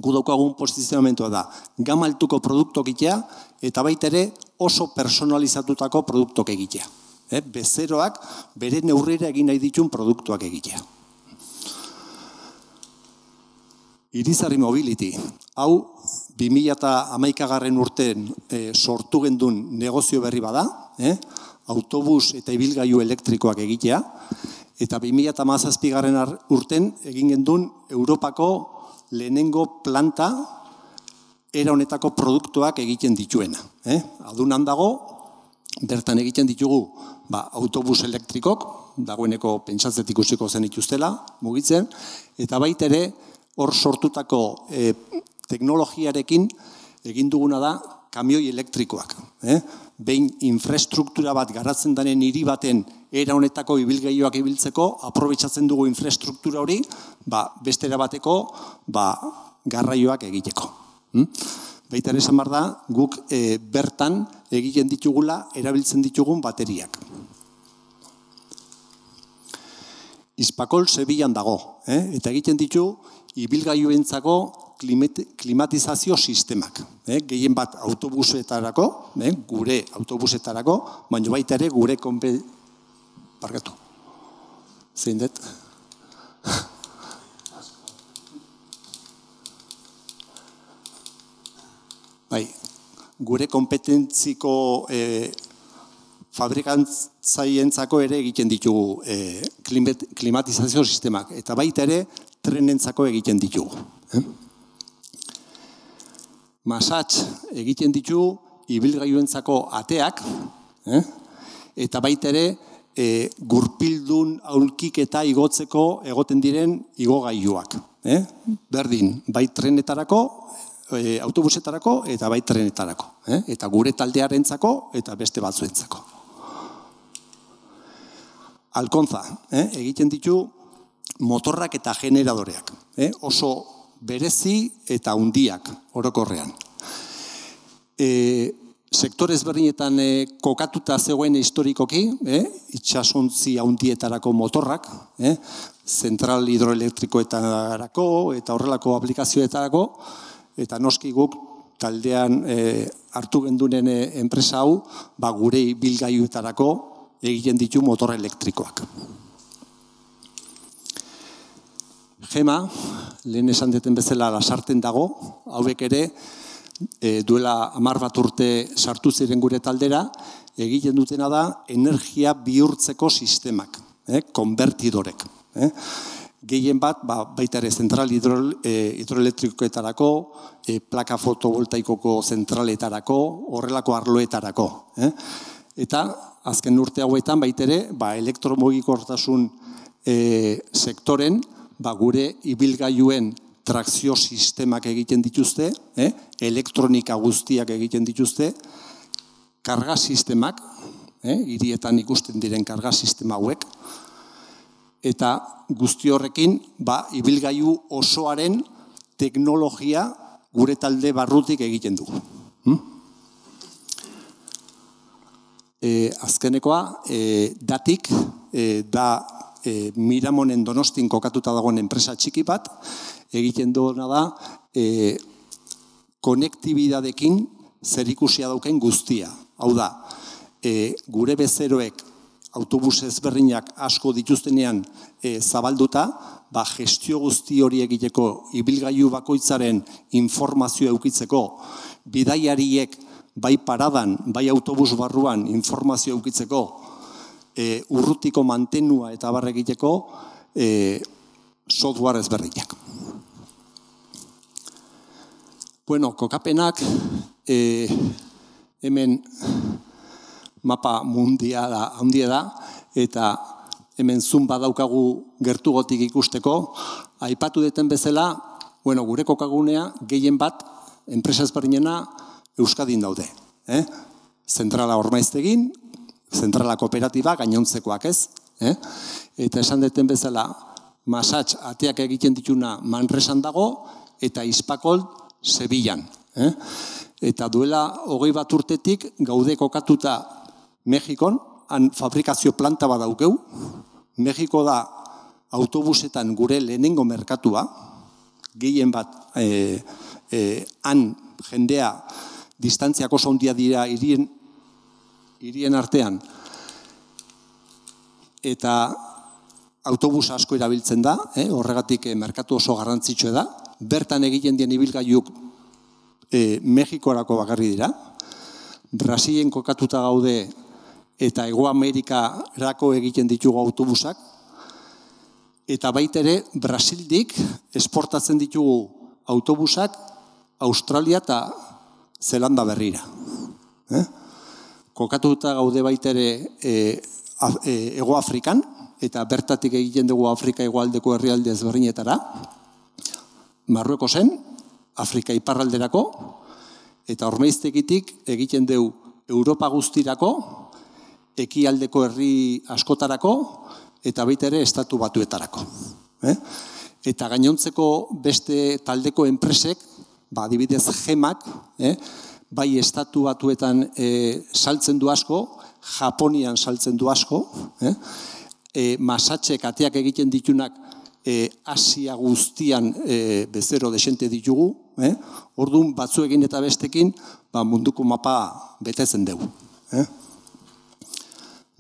gu daukagun posizionamentua da. Gama altuko produktok egitea eta baita ere oso personalizatutako produktok egitea. Bezeroak bere neurrira egin nahi ditun produktuak egitea. Irizar Mobility. Hau 2011 urtean sortu gendun negozio berri bada, autobus eta ibilgailu elektrikoak egitea, eta 2017 urtean egin gendun Europako lehenengo planta era honetako produktuak egiten dituena. Adunan dago, bertan egiten ditugu autobus elektrikok, dagoeneko pentsatzetik ikusiko zen ituztela, mugitzen, eta baita ere hor sortutako teknologiarekin egin duguna da kamioi elektrikoak. Behin infrastruktura bat garatzen denen hiri baten era honetako ibilgailuak ibiltzeko, aprobetxatzen dugu infrastruktura hori, bestera bateko garraioak egiteko. Baita ere esan behar da, guk bertan egiten ditugula erabiltzen ditugun bateriak. Hispacol Sevillan dago, eta egiten ditu ibilgailuentzako klimatizazio sistemak. Gehien bat autobusetarako, gure autobusetarako, baina baita ere gure Barkatu. Zein dut? Gure kompetentziko fabrikantzaientzako ere egiten ditugu klimatizazio sistemak, eta baita ere trenentzako egiten ditugu. Masach egiten ditugu ibilgailuentzako ateak, eta baita ere gurpildun aulkiketa igotzeko egoten diren igogailuak. Berdin, bai trenetarako, autobusetarako eta bai trenetarako. Eta gure taldearentzako eta beste batzuentzako. Alkonza, egiten ditu motorrak eta generadoreak. Oso berezi eta hundiak orokorrean. Sektore ezberdinetan kokatuta zegoen historikoki, itxasontzi handietarako motorrak, zentral hidroelektrikoetarako eta horrelako aplikazioetarako, eta noski guk taldean hartu gendunen enpresa hau, gure ibilgailuetarako egiten ditu motor elektrikoak. Gema, lehen esan deten bezala Lasarten dago, hauek ere duela 10 bat urte sartu ziren gure taldera, egiten dutena da energia bihurtzeko sistemak, konbertidorek. gehien bat, baita ere zentral hidroelektrikoetarako, plaka fotovoltaikoko zentraletarako, horrelako arloetarako. Eta azken urte hauetan baita ere, elektromugikortasun sektoren, gure ibilgailuen trakzio sistemak egiten dituzte, elektronika guztiak egiten dituzte, karga sistemak, hirietan ikusten diren karga sistema hauek, eta guzti horrekin, ibilgailu osoaren teknologia gure talde barrutik egiten dugu. Azkenekoa, datik, da Miramonen Donostin kokatuta dagoen enpresa txiki bat, egiten duena da, konektibidadekin zerikusia dauken guztia. Hau da, gure bezeroek autobus ezberdinak asko dituztenean zabalduta, gestio guzti hori egiteko ibilgailu bakoitzaren informazioa eukitzeko, bidaiariek bai paradan, bai autobus barruan informazioa eukitzeko, urrutiko mantenua eta barra egiteko software ezberdinak. Bueno, kokapenak hemen mapa mundiala handia da, eta hemen zoom badaukagu gertugotik ikusteko, aipatu deten bezala, gure kokagunea gehien bat, enpresa ezberdinena Euskadin daude. Zentrala Ormaiztegin, zentrala kooperatiba, gainontzekoak ez. Eta esan deten bezala, Masatx ateak egiten dituna Manresan dago, eta Hispakol Sevillan. Eta duela 20 bat urtetik gaude kokatuta Mexikon, han fabrikazio planta bat daukeu. Mexiko da autobusetan gure lehenengo merkatua, gehien bat han jendea distantziako sondia dira hirien artean, eta autobus asko erabiltzen da, horregatik merkatu oso garrantzitsua da, bertan egiten dien ibilgailuk Mexikorako bakarri dira, Brasilen kokatuta gaude eta Hego Amerikarako egiten ditugu autobusak, eta baita ere Brasildik esportatzen ditugu autobusak Australia eta Zelanda berrira. Kokatuta gaude baita ere Hego Afrikan, eta bertatik egiten dugu Afrika hegoaldeko herrialde ezberdinetara, Marruekosen, Afrika iparralderako, eta Ormaiztegitik egiten dugu Europa guztirako, ekialdeko herri askotarako, eta baita ere estatu batuetarako. Eta gainontzeko beste taldeko enpresek, adibidez gemak, bai estatu batuetan saltzen du asko, Japonian saltzen du asko, Masatxek ateak egiten ditunak Asia guztian bezero desente ditugu, orduan batzuekin eta bestekin munduko mapa betetzen dugu.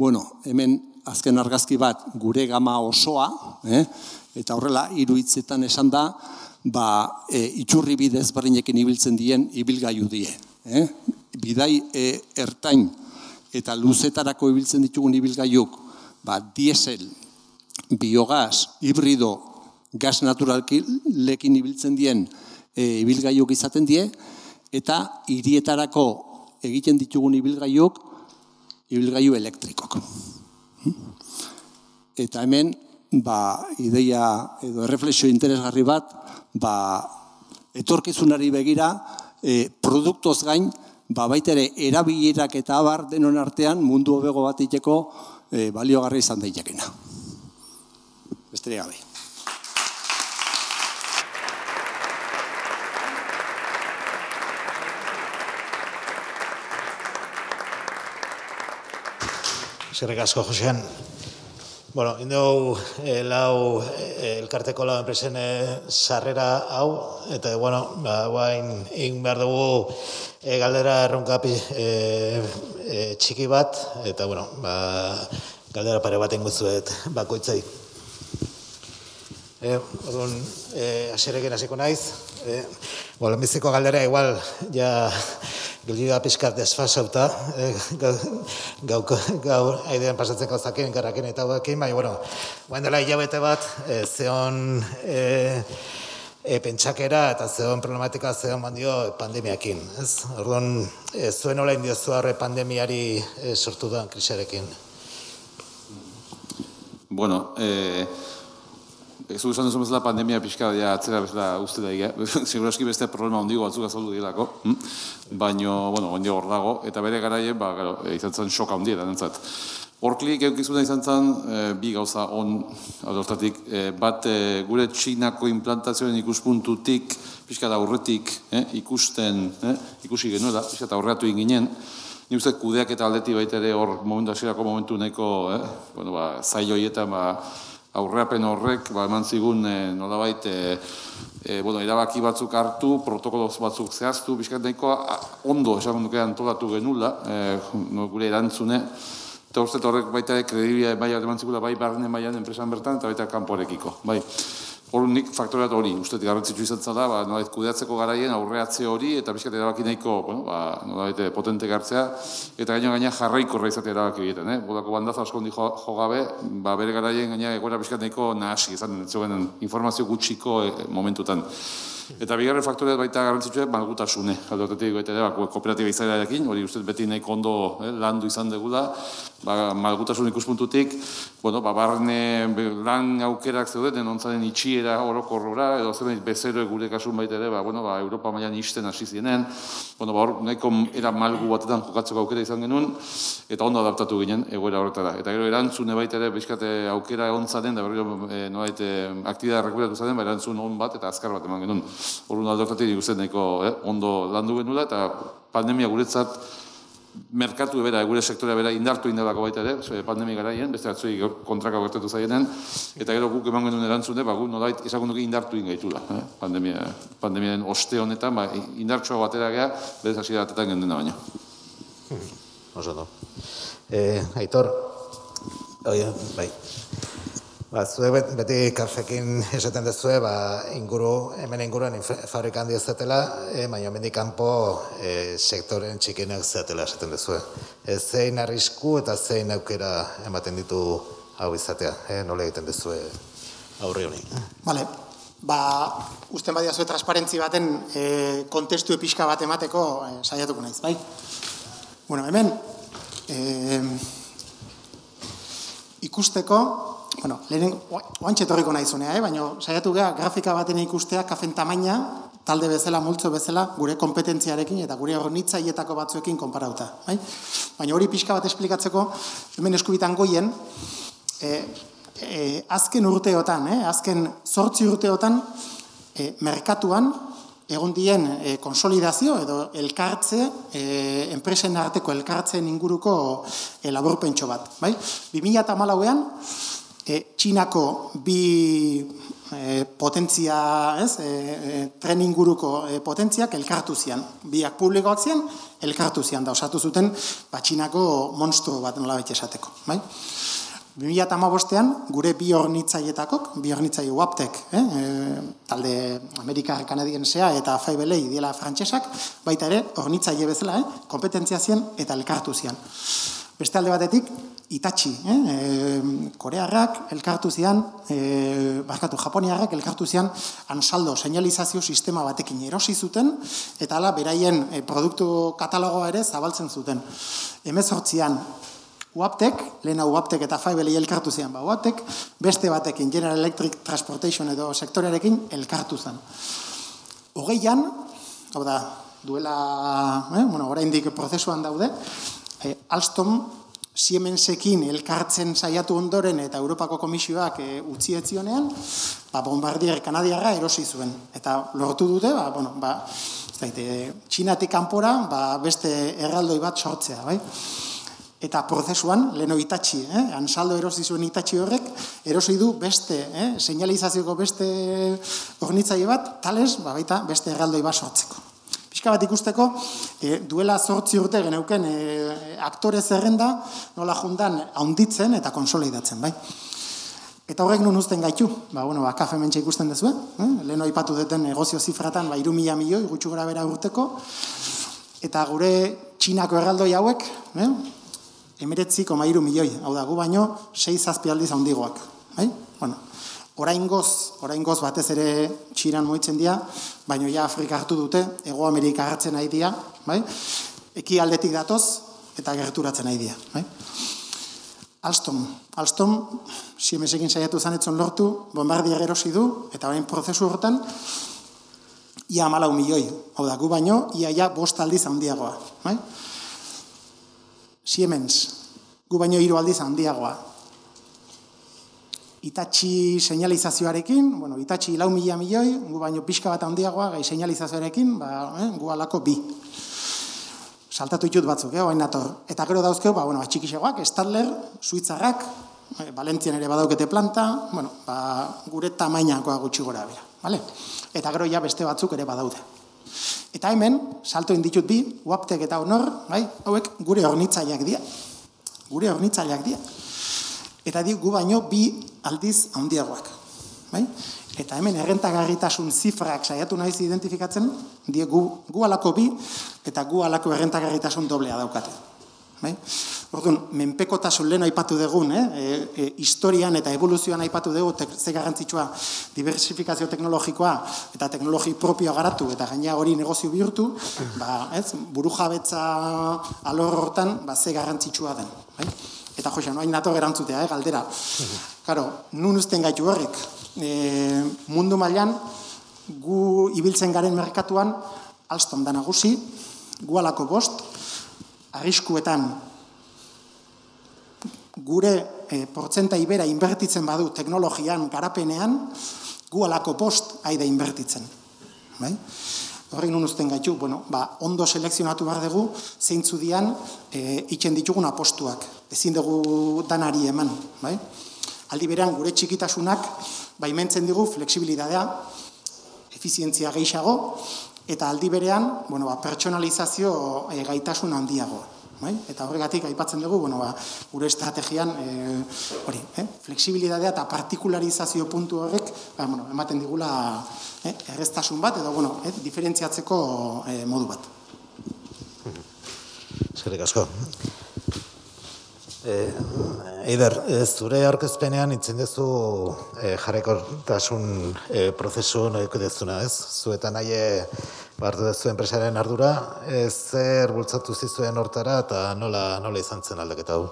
Bueno, hemen azken argazki bat gure gama osoa, eta horrela, 3 hitzetan esan da, itxurri bidez berdinekin ibiltzen dien ibilgailu die. Bidai ertain eta luzetarako ibiltzen ditugun ibilgailuk, diesel, biogaz, hibrido, gas naturalekin ibiltzen dien ibilgailuk izaten die, eta hirietarako egiten ditugun ibilgailuk, ibilgailu elektrikok. Eta hemen, ideia edo erreflexio interesgarri bat, etorkizunari begira, produktoz gain, baita ere erabilerak eta abar denon artean mundu hobego bat iteko baliogarri izan daitekena. Besterik gabe. Eskerrik asko, Josean. Bueno, indau elkarteko lau enpresen sarrera hau, eta, bueno, guain egin behar dugu galdera erronkapi txiki bat, eta, bueno, galdera pare bat inguzuet bakoitzai. Orduan, haserekin hasiko naiz. Lehenbiziko galdera, igual, ja Gilioa pixkat desfasauta, gaur aidean pasatzeko zaken, garaken eta hauekin, baina, bueno, guen dela hilabete bat, zeon pentsakera eta zeon problematika zeon bandio pandemiakin, ez? Orduan, zuen nola indiozu horre pandemiari sortu da krisiarekin? Bueno, ez du esan duzu bezala pandemia pixka atzera bezala uste da, seguraski beste problema ondigo batzuk azaldu direlako, baina, bueno, ondio hor dago, eta bere garaien, izan zen shoka ondia da nentzat. Orklik eukizuna izan zen, bi gauza hortatik, bat gure Txinako implantazioen ikuspuntutik, pixka da aurretik ikusi genuela, pixka da aurreatu inginen, nik uste kudeak eta aldetik baita ere hor hasierako momentu nahiko, zailo horietan, aurreapen horrek, eman zigun nolabait, erabaki batzuk hartu, protokoloz batzuk zehaztu, pixkat nahiko ondo esan duke antolatu genula, gure erantzune, eta uste horrek baita kredibilia maila eman zigula bai barne mailan enpresan bertan, eta baita kanporekiko. Hor nik faktoreat hori, ustetik garrantzitsu izan zela, nolabait kudeatzeko garaien aurreatze hori, eta pixkat erabaki nahiko, nolabait potente gartzea, eta gaina jarraikorra izatea erabaki egiten, Bodako bandaza askondi jo gabe, bere garaien gaina egoera pixkat nahiko nahasi, izan zuen informazio gutxiko momentutan. Eta bigarren faktoreat baita garrantzitsua malgutasune. Aldotetik baita ere, kooperatiba izaerarekin, hori uste beti nahiko ondo landu izan degula, malgutasun ikuspuntutik, barne lan aukerak zeuden, ontzaren itxiera orokorrora, edo zeuden bezeroek gure kasun baita ere, Europa mailan isten hasi zienen, hor nahiko era malgu batetan jokatzeko aukera izan genuen, eta ondo adaptatu ginen egoera horretara. Eta gero erantzune baita ere, bizkate aukera ontzaren, da berriro aktibitatea rekuperatu zaten, erantzun on bat eta azkar bat eman genuen. Horren aldortatik ikusten nahiko ondo landu genuela, eta pandemia guretzat merkatu bera, gure sektorea bera indartu indalako baita ere, pandemia garaien, beste atzuei kontraka gertatu zaienen, eta gero guk eman genuen erantzune, guk nolait esakunduke indartu ingaitula. Pandemiaren oste honetan, indartsua batera gea, berez hasiera batetan gendena baina. Oso do. Aitor, bai. Zue beti kafekin esaten dezue, hemen inguruan fabrika handi ez zetela, baina hemendik kanpo sektoren txikienak zetela esaten dezue. Zein arrisku eta zein aukera ematen ditu hau izatea, nola egiten dezue aurre honi. Bale, usten badia zue transparentzi baten kontestu epixka bat emateko saiatuko naiz, bai? Bueno, hemen ikusteko, lehenen oantxe etorriko nahizunea, baina saiatu geha grafika baten ikustea kafen tamaina, talde bezala, multzo bezala, gure kompetentziarekin eta gure hornitzaietako batzuekin konparauta. Baina hori pixka bat esplikatzeko, hemen eskubitan goien, azken urteotan, azken 8 urteotan, merkatuan, egon dien konsolidazio edo elkartze, enpresen arteko elkartzen inguruko laburpentxo bat. 2014an, Txinako bi potentzia, tren inguruko potentziak elkartu zian. Biak publikoak zian, elkartu zian da. Osatu zuten, Txinako monstru bat nola bete esateko. 2015an, gure bi hornitzailetakok, bi hornitzaile Waptek, talde Amerikar Kanadiensea eta FABLA diela frantsesak, baita ere, hornitzaile bezala, kompetentzia zian eta elkartu zian. Beste alde batetik, Itachi, korearrak elkartu zian, japoniarrak elkartu zian Ansaldo señalizazio sistema batekin erosi zuten, eta hala beraien produktu katalogoa ere zabaltzen zuten. 2018an Waptek, lehena Waptek eta FABLA elkartu zian, Waptek beste batekin, General Electric Transportation edo sektorearekin elkartu zen. 20an, hau da, duela, oraindik prozesuan daude, Alstom Siemensekin elkartzen saiatu ondoren eta Europako Komisioak utzi etzionean, Bombardier Kanadiarra erosi zuen. Eta lortu dute, Txinatik kanpora beste erraldoi bat sortzea. Eta prozesuan, leheno Itachi, Ansaldo erosi zuen Itachi horrek, erosi du beste, señalizazioko beste hornitzaile bat, tales, baita beste erraldoi bat sortzeko. Pixka bat ikusteko, duela 8 urte geneuken aktore zerrenda nola jundan haunditzen eta konsolidatzen, bai? Eta horrek nun uzten gaitu, kafe mentxe ikusten dezue, leheno aipatu duten negozio zifratan 3.000 milioi gutxu gara bera urteko, Eta gure Txinako erraldoi hauek, 19,3 milioi, hau da, gu baino 6-7 aldiz handigoak. Bueno, oraingoz batez ere Txinan mugitzen dira, baino ja Afrika hartu dute, Hego Amerika hartzen nahi dira, ekialdetik datoz eta gerturatzen nahi dira. Alstom, Siemensekin saiatu zanetzon lortu, Bombardier erosi du, eta orain prozesu horretan, ia 14 milioi, hau da, gu baino, ia 5 aldiz handiagoa. Siemens, gu baino 3 aldiz handiagoa. Hitachi seinalizazioarekin, Hitachi 4.000 milioi, gu baino pixka bat handiagoa, gai seinalizazioarekin, gu alako 2. Saltatu ditut batzuk, oain nator. Eta gero dauzkeu, txikisegoak, Stadler, Suitzarrak, Valentzian ere badaukete planta, gure tamainakoa gutxi gora bera. Eta gero ja beste batzuk ere badaude. Eta hemen, salto inditut bi, Waptek eta Honor, hauek gure hornitzaileak dira. Eta gu baino 2 aldiz handiagoak. Eta hemen errentagarritasun zifrak saiatu naiz identifikatzen, gu alako 2 eta gu alako errentagarritasun doblea daukate. Orduan, menpekotasun lehen aipatu dugun, historian eta evoluzioan aipatu dugu, ze garrantzitsua diversifikazio teknologikoa eta teknologi propioa garatu eta gaina hori negozio bihurtu, burujabetza alor hortan ze garrantzitsua den. Eta joxan, noain nator erantzutea, galdera. Karo, nun usten gaitu horrek, mundu mailan gu ibiltzen garen merkatuan Alstom da nagusi, gu alako 5, arriskuetan gure portzentai bera inbertitzen badu teknologian, garapenean, gu alako 5 aida inbertitzen. Horrein nun usten gaitu, ondo selekzionatu behar dugu, zeintzu dian itxen ditugun apostuak. Ezin dugu danari eman. Aldi berean gure txikitasunak baimentzen digu fleksibilitatea, efizientzia gehiago, eta aldi berean pertsonalizazio gaitasun handiago. Eta horregatik aipatzen dugu gure estrategian fleksibilitatea eta partikularizazio puntu horrek ematen digula erreztasun bat edo diferentziatzeko modu bat. Eskerrik asko. Eider, zure aurkezpenean itzen duzu jarraikortasun prozesu nahiko dezuna, ez? Zuetan nahi hartu duzu enpresaren ardura, zer bultzatu zizuen hortara eta nola izan zen aldaketa hau?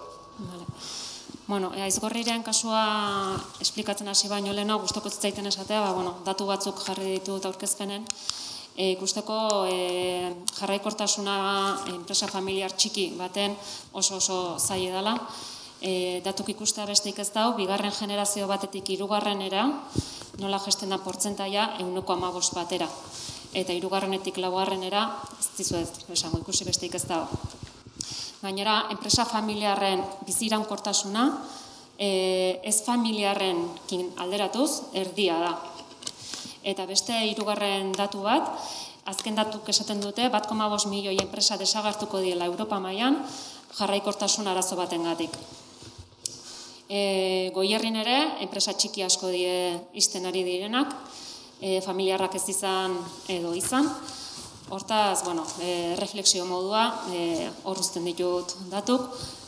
Aizgorriren kasua esplikatzen hasi baino lehena, gustoko zitzaiten esatea, datu batzuk jarri ditut aurkezpenen, ikusteko jarraikortasuna enpresa familiar txiki baten oso zaila dela. Datuk ikustea besteik ez dau, 2. generazio batetik 3. nola gesten da portzentaia 1,5 batera. Eta 3. 4. ez dizuet, esango ikusi besteik ez dau. Gainera, enpresa familiarren biziraunkortasuna ez familiarrenkin alderatuz erdia da. Eta beste 3. datu bat, azken datuk esaten dute, 1,5 milioi enpresa desagartuko diela Europa mailan jarraikortasun arazo batengatik. Goierrin ere, enpresa txiki asko die isten ari direnak, familiarrak ez izan edo izan. Hortaz, refleksio modua, hor uzten ditut datuk,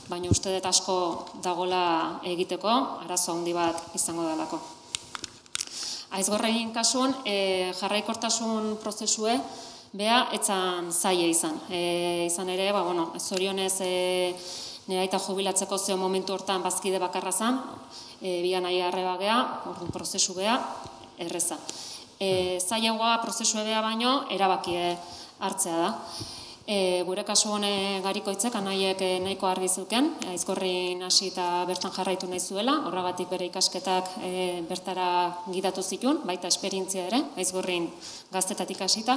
baina uste dut asko dagola egiteko, arazo handi bat izango dalako. Aizgorregin kasuan, jarraikortasun prozesue, beha, etzan zaila izan. Izan ere, zorionez nire aita jubilatzeko zeo momentu hortan bazkide bakarra zan, bian nahi arreba geha, prozesu beha, erreza. Zailagoa prozesue beha baino, erabakie hartzea da. Gure kasu hone garikoitzek, anaiek nahiko argi zuken, Aizgorrin hasi eta bertan jarraitu nahi zuela, horregatik bere ikasketak bertara gidatu zituen, baita esperientzia ere, Aizgorrin gaztetatik hasita.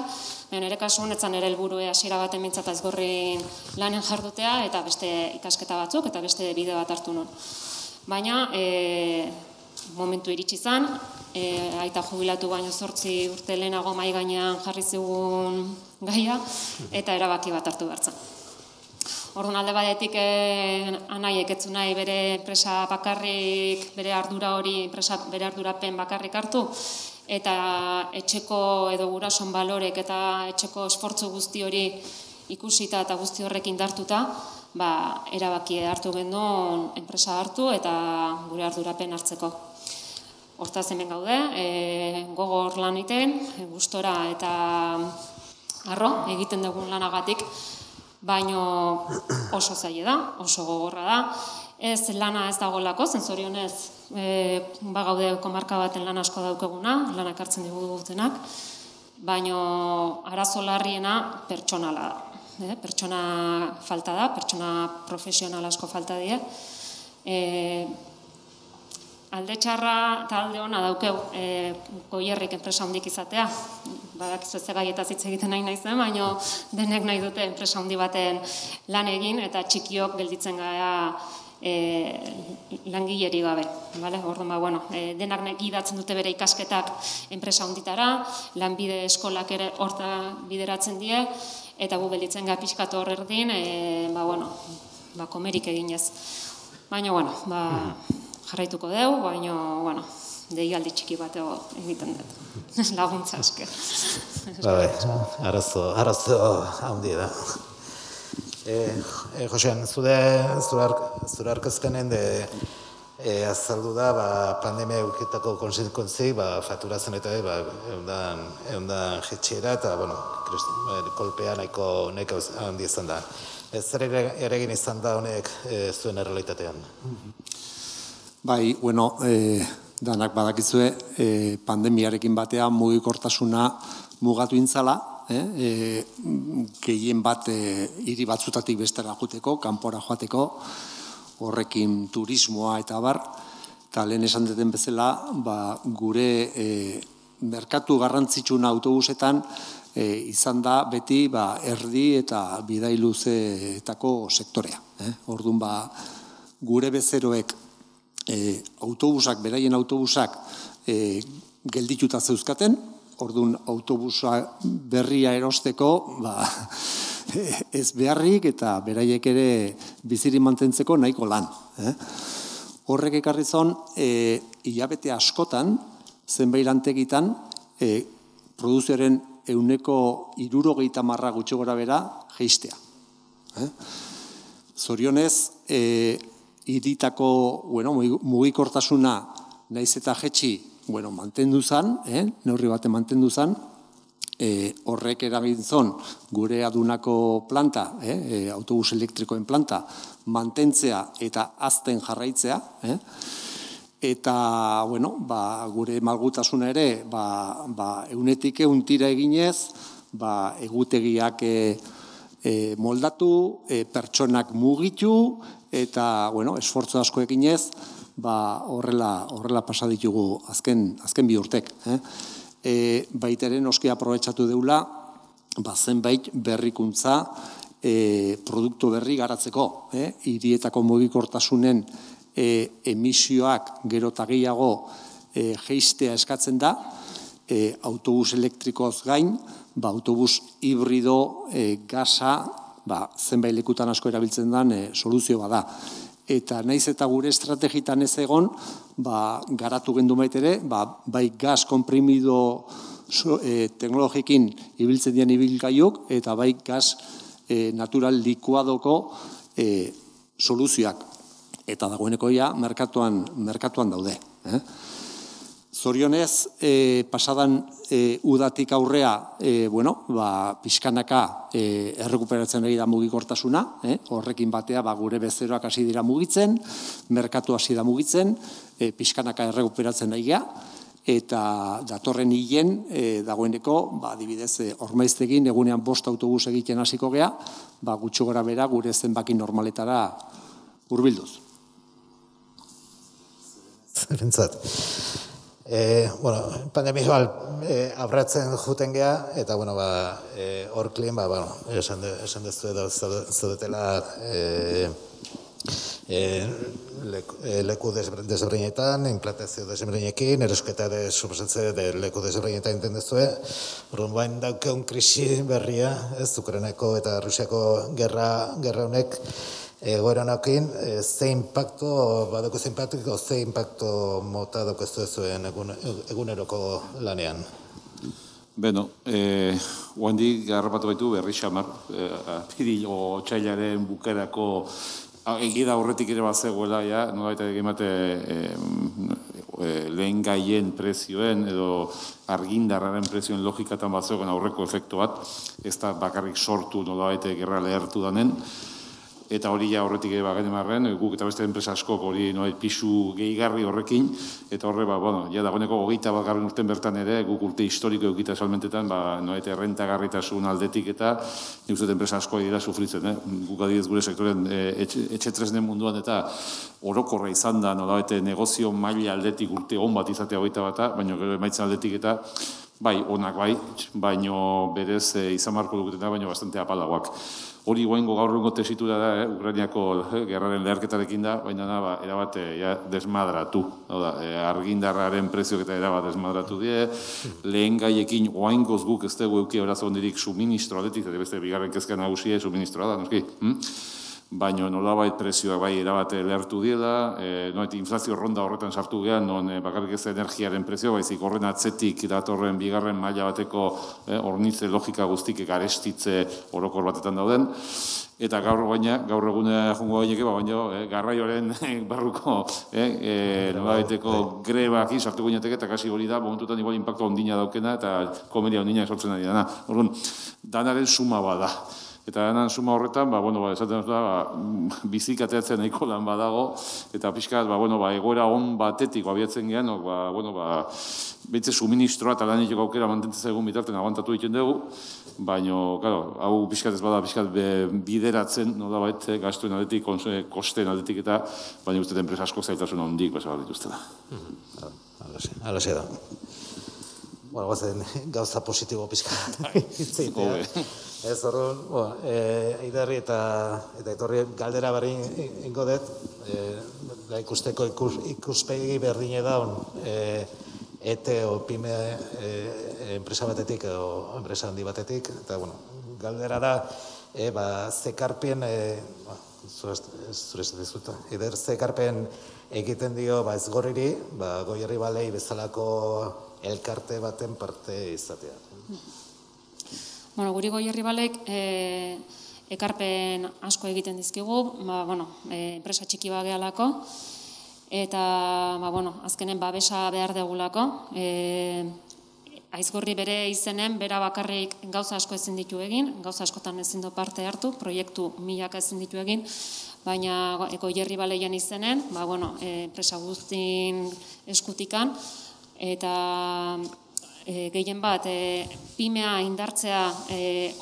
Nire kasu honetan ere helburue hasiera baten mintzat Aizgorrin lanen jardutea, eta beste ikasketa batzuk, eta beste bide bat hartu nun. Baina, momentu iritsi zan, aita jubilatu baino 8 urte lehenago mahai gainean jarri zigun gaia, eta erabaki bat hartu behar zen. Orduan alde batetik anaiek etzu nahi bere enpresa bakarrik, bere ardura hori, bere ardurapen bakarrik hartu, eta etxeko edo gurason balorek eta etxeko esfortzu guzti hori ikusita eta guzti horrek indartuta, erabaki hartu genuen enpresa hartu eta gure ardurapen hartzeko. Hortaz hemen gaude, gogor lan egiten, gustora eta harro egiten dugun lanagatik, baino oso zaila da, oso gogorra da. Ez lana ez dagoelako, zentzorionez gaude komarka baten lan asko daukeguna, lanak hartzen dugu dutenak, baino arazo larriena pertsonala da. Pertsona falta da, pertsona profesional asko falta die. Alde txarra eta alde ona daukeu Goierrik enpresa handik izatea. Badakizu ez gaietaz hitz egiten nahi naizen, baina denek nahi dute enpresa handi baten lan egin eta txikiok gelditzen gara langileri gabe. Orduan, denak gidatzen dute bere ikasketak enpresa handitara, lanbide eskolak ere horta bideratzen die, eta gu gelditzen gara pixkatu horrerdin, komerik eginez. Baina, jarraituko dugu, baina, deialdi txiki bat egiten dut. Laguntza esker. Arazo handi da. Josean, zure arkezpenen azaldu da pandemia eukitako konsekwentzei faturazen eta eundan jetxera eta kolpea nahiko handi izan da. Zer eragin izan da honek zuen errealitatean? Bai, danak badakizue pandemiarekin batean mugikortasuna mugatu intzala, gehien bat hiri batzutatik bestera joateko, kanpora joateko, horrekin turismoa eta bar, eta lehen esan duten bezala, gure merkatu garrantzitsuna autobusetan izan da beti erdi eta bidai luzeetako sektorea. Orduan gure bezeroek autobusak, beraien autobusak geldituta zeuzkaten, orduan autobusa berria erosteko ez beharrik eta beraiek ere biziri mantentzeko nahiko lan. Horrek ekarri zon, hilabete askotan, zenbait lantegitan, produzioaren 60% gutxi gora bera jeistea. Zorionez, hiritako mugikortasuna naiz eta jetxi mantendu zan, neurri baten mantendu zan, horrek eragintzon gure adunako planta, autobus elektrikoen planta, mantentzea eta azten jarraitzea, eta gure malgutasuna ere, 100-tik 100 tira eginez, egutegiak moldatu, pertsonak mugitu, eta esfortzu asko eginez, horrela pasa ditugu azken 2 urtek. Baiteren noski aprobetxatu deula, zenbait berrikuntza produktu berri garatzeko. Hirietako mugikortasunen emisioak gero eta gehiago jeistea eskatzen da, autobus elektrikoz gain, autobus hibrido gasa, zenbait lekutan asko erabiltzen den soluzio bada. Eta naiz eta gure estrategitan ez egon, garatu gendu baitere, bai gaz komprimido teknologikin ibiltzen dian ibilgailuk, eta bai gaz natural likuadoko soluzioak. Eta dagoeneko merkatuan daude. Zorionez, pasadan udatik aurrea, pixkanaka errekuperatzen ari da mugikortasuna, horrekin batea gure bezeroak hasi dira mugitzen, merkatu hasi da mugitzen, pixkanaka errekuperatzen ari gea, eta datorren hilen dagoeneko, adibidez, Ormaiztegin egunean 5 autobus egiten hasiko gea, gutxi gora bera gure zenbaki normaletara hurbilduz. Zerentzat. Pandemia abratzen juten geha, eta horklien, esan dezu edo zaudetela leku desberdinetan, implantazio desberdinekin, erosketa suposatze leku desberdinetan enten dezue. Orduan bain daukeun krisi berria, Ukrainako eta Rusiako gerra honek, egoera honekin, ze impacto mota daukezu zuen eguneroko lanean? Beno, oandik garrapatu baitu berri xamar, apiril o txailaren bukerako egida horretik ere bat zegoela, nola eta egimate lehen gaien prezioen edo argindarraren prezioen logikatan bat zegoen aurreko efektu bat, ez da bakarrik sortu nola eta gerra lehertu danen, eta hori ja horretik ere bagen emarren, guk eta beste enpresa askok hori pisu gehigarri horrekin, eta horre, ja dagoeneko 21. urten bertan ere, guk urte historiko eukita salmentetan, errentagarritasun aldetik eta nik uste enpresa asko dira sufritzen, guk adibidez gure sektoren etxetresnen munduan eta orokorra izan da, nolabete negozio maila aldetik urte on bat izatea 21, baina gero emaitzen aldetik eta bai, onak bai, baino berez izan marko duketena, baina bastante apalagoak. Hori goengo gaur egungo tesitura da, Ukrainiako gerraren leherketarekin da, baina erabat desmadratu. Argindarraren preziok eta erabat desmadratu die, lehen gaiekin oaingoz guk ez dugu euki horaz ondirik suministro aldetik, eta beste bigarren kezka nagusia suministroa da, noski? Baina nolabait prezioak bai erabate lehertu diela, inflazio ronda horretan sartu gehan, non bakarrik ez energiaren prezio, baizik horren atzetik datorren bigarren maila bateko hornitze logika guztik garestitze orokor batetan dauden, eta gaur egune jungo gaineke, baina garraioaren barruko nolabaiteko grebak sartu guinetek, eta kasi hori da, momentutan igual impacto ondina daukena, eta komeria ondina esortzen ari dana. Orduan, danaren suma bada. Eta denan suma horretan, esaten da, bizikateatzen nahiko lan badago, eta pixkat, egoera on batetik abiatzen gehan, behitze suministroa eta lanetik aukera mantentzen egun bitarten abantatu egiten dugu, baina, hau pixkat ez bada, pixkat bideratzen, nolabait, gastuen aldetik, kosten aldetik eta, baina uste enpresa asko zaitasun ondik, basa bat dituztela. Hala da. Guazen gauza positibo pixkat hitzeitea. Ez horren, Eiderri eta etorri galdera berri ingo dut, ikusteko ikuspegi berdine daun ETE o PYME enpresa batetik edo enpresa handi batetik, eta galdera da, zekarpen, zure dizuta, zekarpen egiten dio ez gorriri, Goierri Balei bezalako elkarte baten parte izatea. Guri Goierri Balek ekarpen asko egiten dizkigu, enpresa txiki bagealako, eta azkenen babesa behar degulako. Aizgorri bere izenen, bera bakarrik gauza asko ezin ditu egin, gauza askotan ezin du parte hartu, proiektu milaka ezin ditu egin, baina Goierri Baleien izenen, enpresa guztin eskutikan, eta gehien bat PYMEa indartzea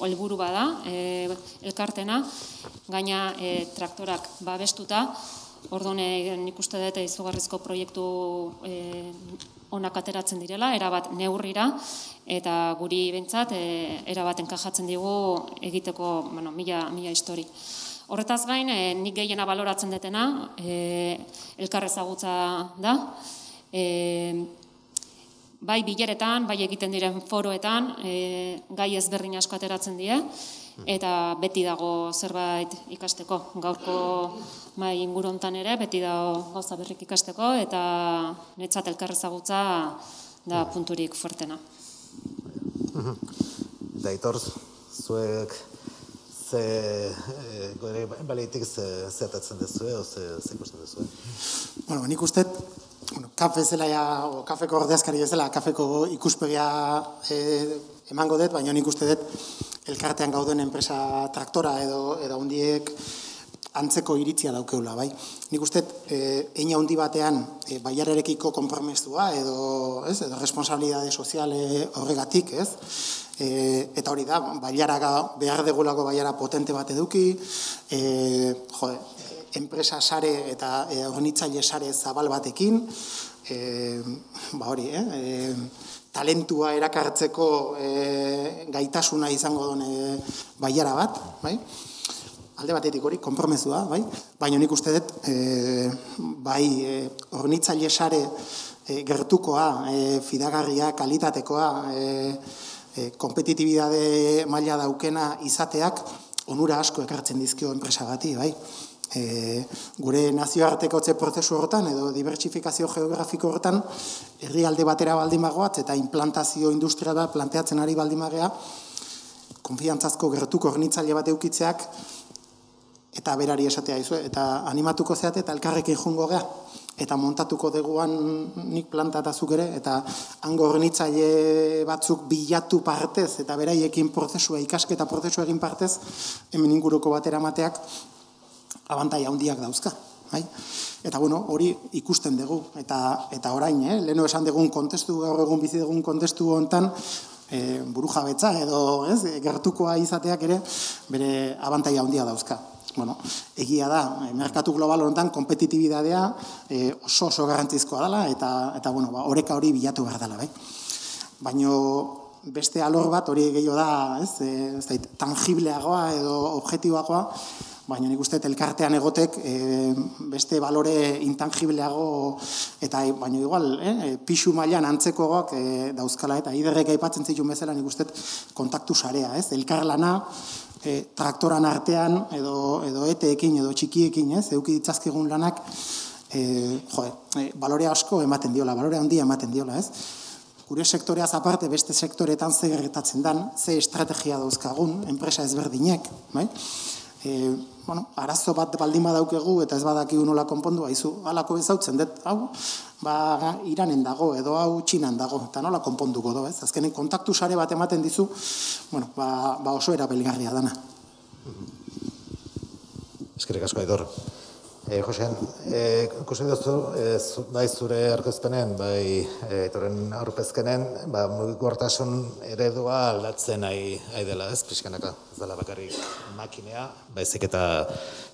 helburu bada, elkartena, gaina traktorak babestuta, orduan nik uste dut izugarrizko proiektu onak ateratzen direla, erabat neurrira, eta guri behintzat erabat enkajatzen digu egiteko mila histori. Horretaz gain, nik gehiena baloratzen detena, elkar ezagutza da, bai bileretan, bai egiten diren foroetan, gai ezberdin asko ateratzen die, eta beti dago zerbait ikasteko. Gaurko mai inguru hontan ere, beti dago gauza berrik ikasteko, eta netzat elkar ezagutza da punturik fuertena. Daitor, zuek Goierri Baleitik zertatzen dezue, o ze ikusten dezue? Nik uste, kafe zela, kafeko ordezkari bezala, kafeko ikuspegia emango dut, baina nik uste dut elkartean gauden enpresa traktora edo hundiek antzeko iritzia daukeula, bai. Nik uste eina hundi batean baiararekiko konpromestua edo responsabilidade soziale horregatik, ez? Eta hori da, baiara behar degulako baiara potente bat eduki, enpresa sare eta hornitzaile sare zabal batekin, talentua erakartzeko gaitasuna izango duen baiara bat, bai? Alde batetik hori, konpromesua, bai? Baina nik uste dut, hornitzaile sare gertukoa, fidagarria, kalitatekoa, kompetitibidade maila daukena izateak onura asko ekartzen dizkio enpresa bati, bai? Gure nazioartekotze prozesu horretan edo dibertsifikazio geografiko horretan herrialde batera baldin bagoaz eta implantazio industriala planteatzen ari baldin bagea, konfiantzazko gertuko hornitzaile bat eukitzeak eta berari esatea izu, eta animatuko zeate eta elkarrekin jungo gea. Eta montatuko deguan nik plantatazuk ere, eta hango hornitzaile batzuk bilatu partez, eta beraiekin prozesua, ikasketa prozesua egin partez, hemen inguruko batera mateak, abantaia handiak dauzka. Eta hori ikusten dugu, eta orain, leheno esan dugun kontestu, gaur egun bizi dugun kontestu honetan, burujabetza edo gertukoa izateak ere, bere abantaia handia dauzka. Egia da, merkatu global honetan kompetitibidadea oso garrantzizkoa dela, eta oreka hori bilatu behar dela. Baina beste alor bat hori gehiago da, tangibleagoa edo objektiboagoa, baina nik uste elkartean egotek beste balore intangibleago, eta baina igual, pixu mailan antzekoak dauzkala, eta iderrek aipatzen zituen bezala nik uste kontaktu sarea, elkarlana, traktoran artean, edo eteekin, edo txikiekin, eduki ditzazkegun lanak, balore asko ematen diola, balore handia ematen diola, Gure sektoreaz aparte, beste sektoretan ze gertatzen dan, ze estrategia dauzkagun, enpresa ezberdinek, arazo bat baldin badaukegu eta ez badakigu nola konpondu, haizu, halako ezautzen dut, hau, Iranen dago, edo hau Txinan dago, eta nola konponduko do, azkenik kontaktu sare bat ematen dizu, oso erabelgarria dana. Eskerrik asko, Aidor. Josean, ikusi duzu, bai zure aurkezpenen, bai Aitoren aurkezkenen, mugikortasun eredua aldatzen ari dela, pixkanaka, ez dela bakarrik makinea, baizik eta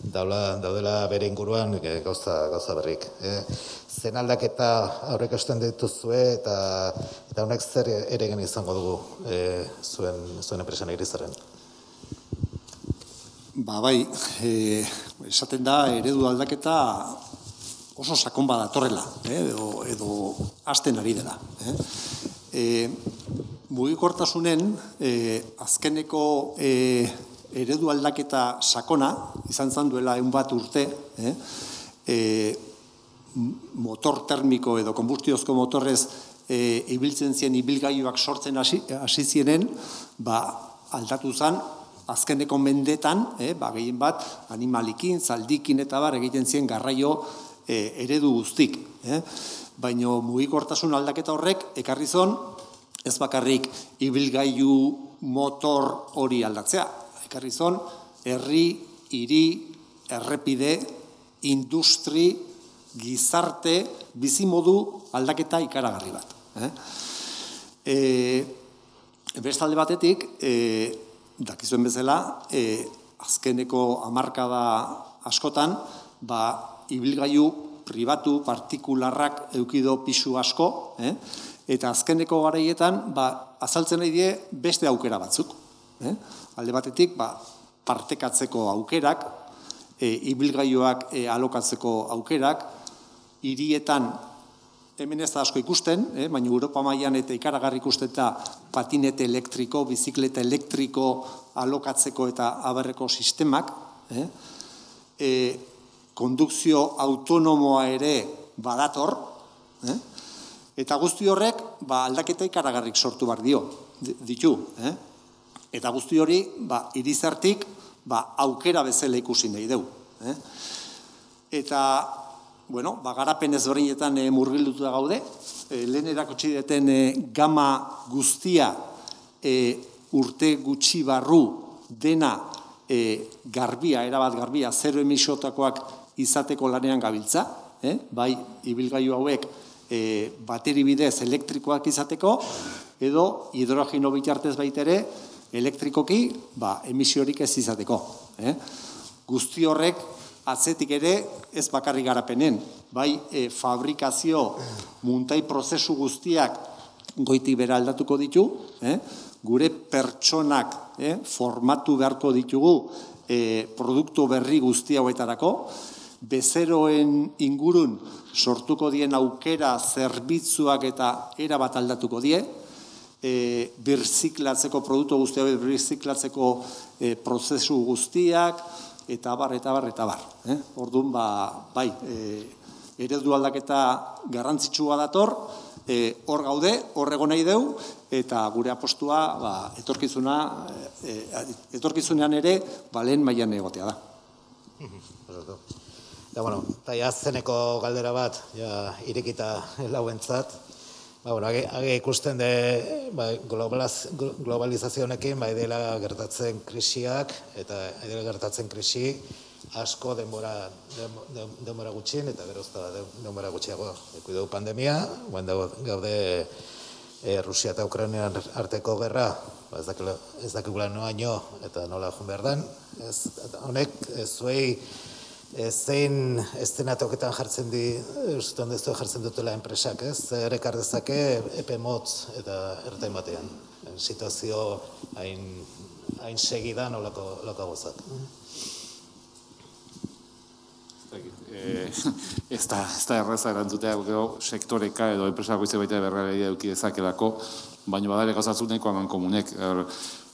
daudela bere inguruan gauza berrik. Zen aldaketa aurreikusten dituzue eta honek zer eragin izango dugu zuen enpresan Irizarren? Bai, esaten da eredu aldaketa oso sakon badatorrela, edo hasten ari dela. Mugikortasunen azkeneko eredu aldaketa sakona, izan zan duela 1 urte, motor termiko edo konbustiozko motorrez ibiltzen zien ibilgailuak sortzen hasi zienen, aldatu zen, azkeneko mendetan, gehien bat, animalikin, zaldikin eta egiten zien garraio eredu guztik. Baina mugikortasun aldaketa horrek ekarri zon, ez bakarrik ibilgailu motor hori aldatzea. Ekarri zon, herri, hiri, errepide, industri, gizarte, bizimodu aldaketa ikaragarri bat. Bestalde batetik, dakizuen bezala, azkeneko hamarkada askotan, ibilgailu pribatu, partikularrak eukido pisu asko, eta azkeneko garaietan, azaltzen nahi die beste aukera batzuk. Alde batetik, partekatzeko aukerak, ibilgailuak alokatzeko aukerak, hirietan, hemen ez da asko ikusten, baina Europa mailan eta ikaragarri ikusten eta patinete elektriko, bizikleta elektriko alokatzeko eta abarreko sistemak, kondukzio autonomoa ere badator, eta guzti horrek aldaketa ikaragarrik sortu behar ditu. Eta guzti hori Irizartik aukera bezala ikusi nahi dugu. Eta garapen ezberdinetan murgilduta gaude, lehen erakutsi deten gama guztia urte gutxi barru dena garbia, erabat garbia, 0 emisiotakoak izateko lanean gabiltza, bai ibilgailu hauek bateri bidez elektrikoak izateko, edo hidrogeno bitartez baitere elektrikoki emisiorik ez izateko. Guzti horrek atzetik ere ez bakarrik garapenen, bai fabrikazio muntai prozesu guztiak goitik bera aldatuko ditu, gure pertsonak formatu beharko ditugu produktu berri guzti hauetarako, bezeroen ingurun sortuko dien aukera zerbitzuak eta erabat aldatuko die, birziklatzeko produktu guztiak, birziklatzeko prozesu guztiak, eta abar. Orduan, bai, eredu aldaketa garrantzitsua dator, hor gaude, hor egon nahi dugu, eta gure apostua etorkizunean ere lehen mailan egotea da. Eta azkeneko galdera bat, irekita lauentzat, age ikusten globalizazio honekin, dela gertatzen krisiak, eta dela gertatzen krisi asko denbora gutxien, eta gerozta denbora gutxiago. Ekui dugu pandemia, gaude Rusia eta Ukraina arteko gerra, ez dakigula noaino eta nola joan behar den. Honek, zuei zein eszenatoketan jartzen jartzen dutela enpresak, ez? Zer ekar dezake epe motz eta ertain batean. Situazio hain segidan olako gozak. Ez da erraza erantzutea sektoreka edo enpresako izan baita berrera eduki dezakelako, baina badare gauzatzuneko haman komunek.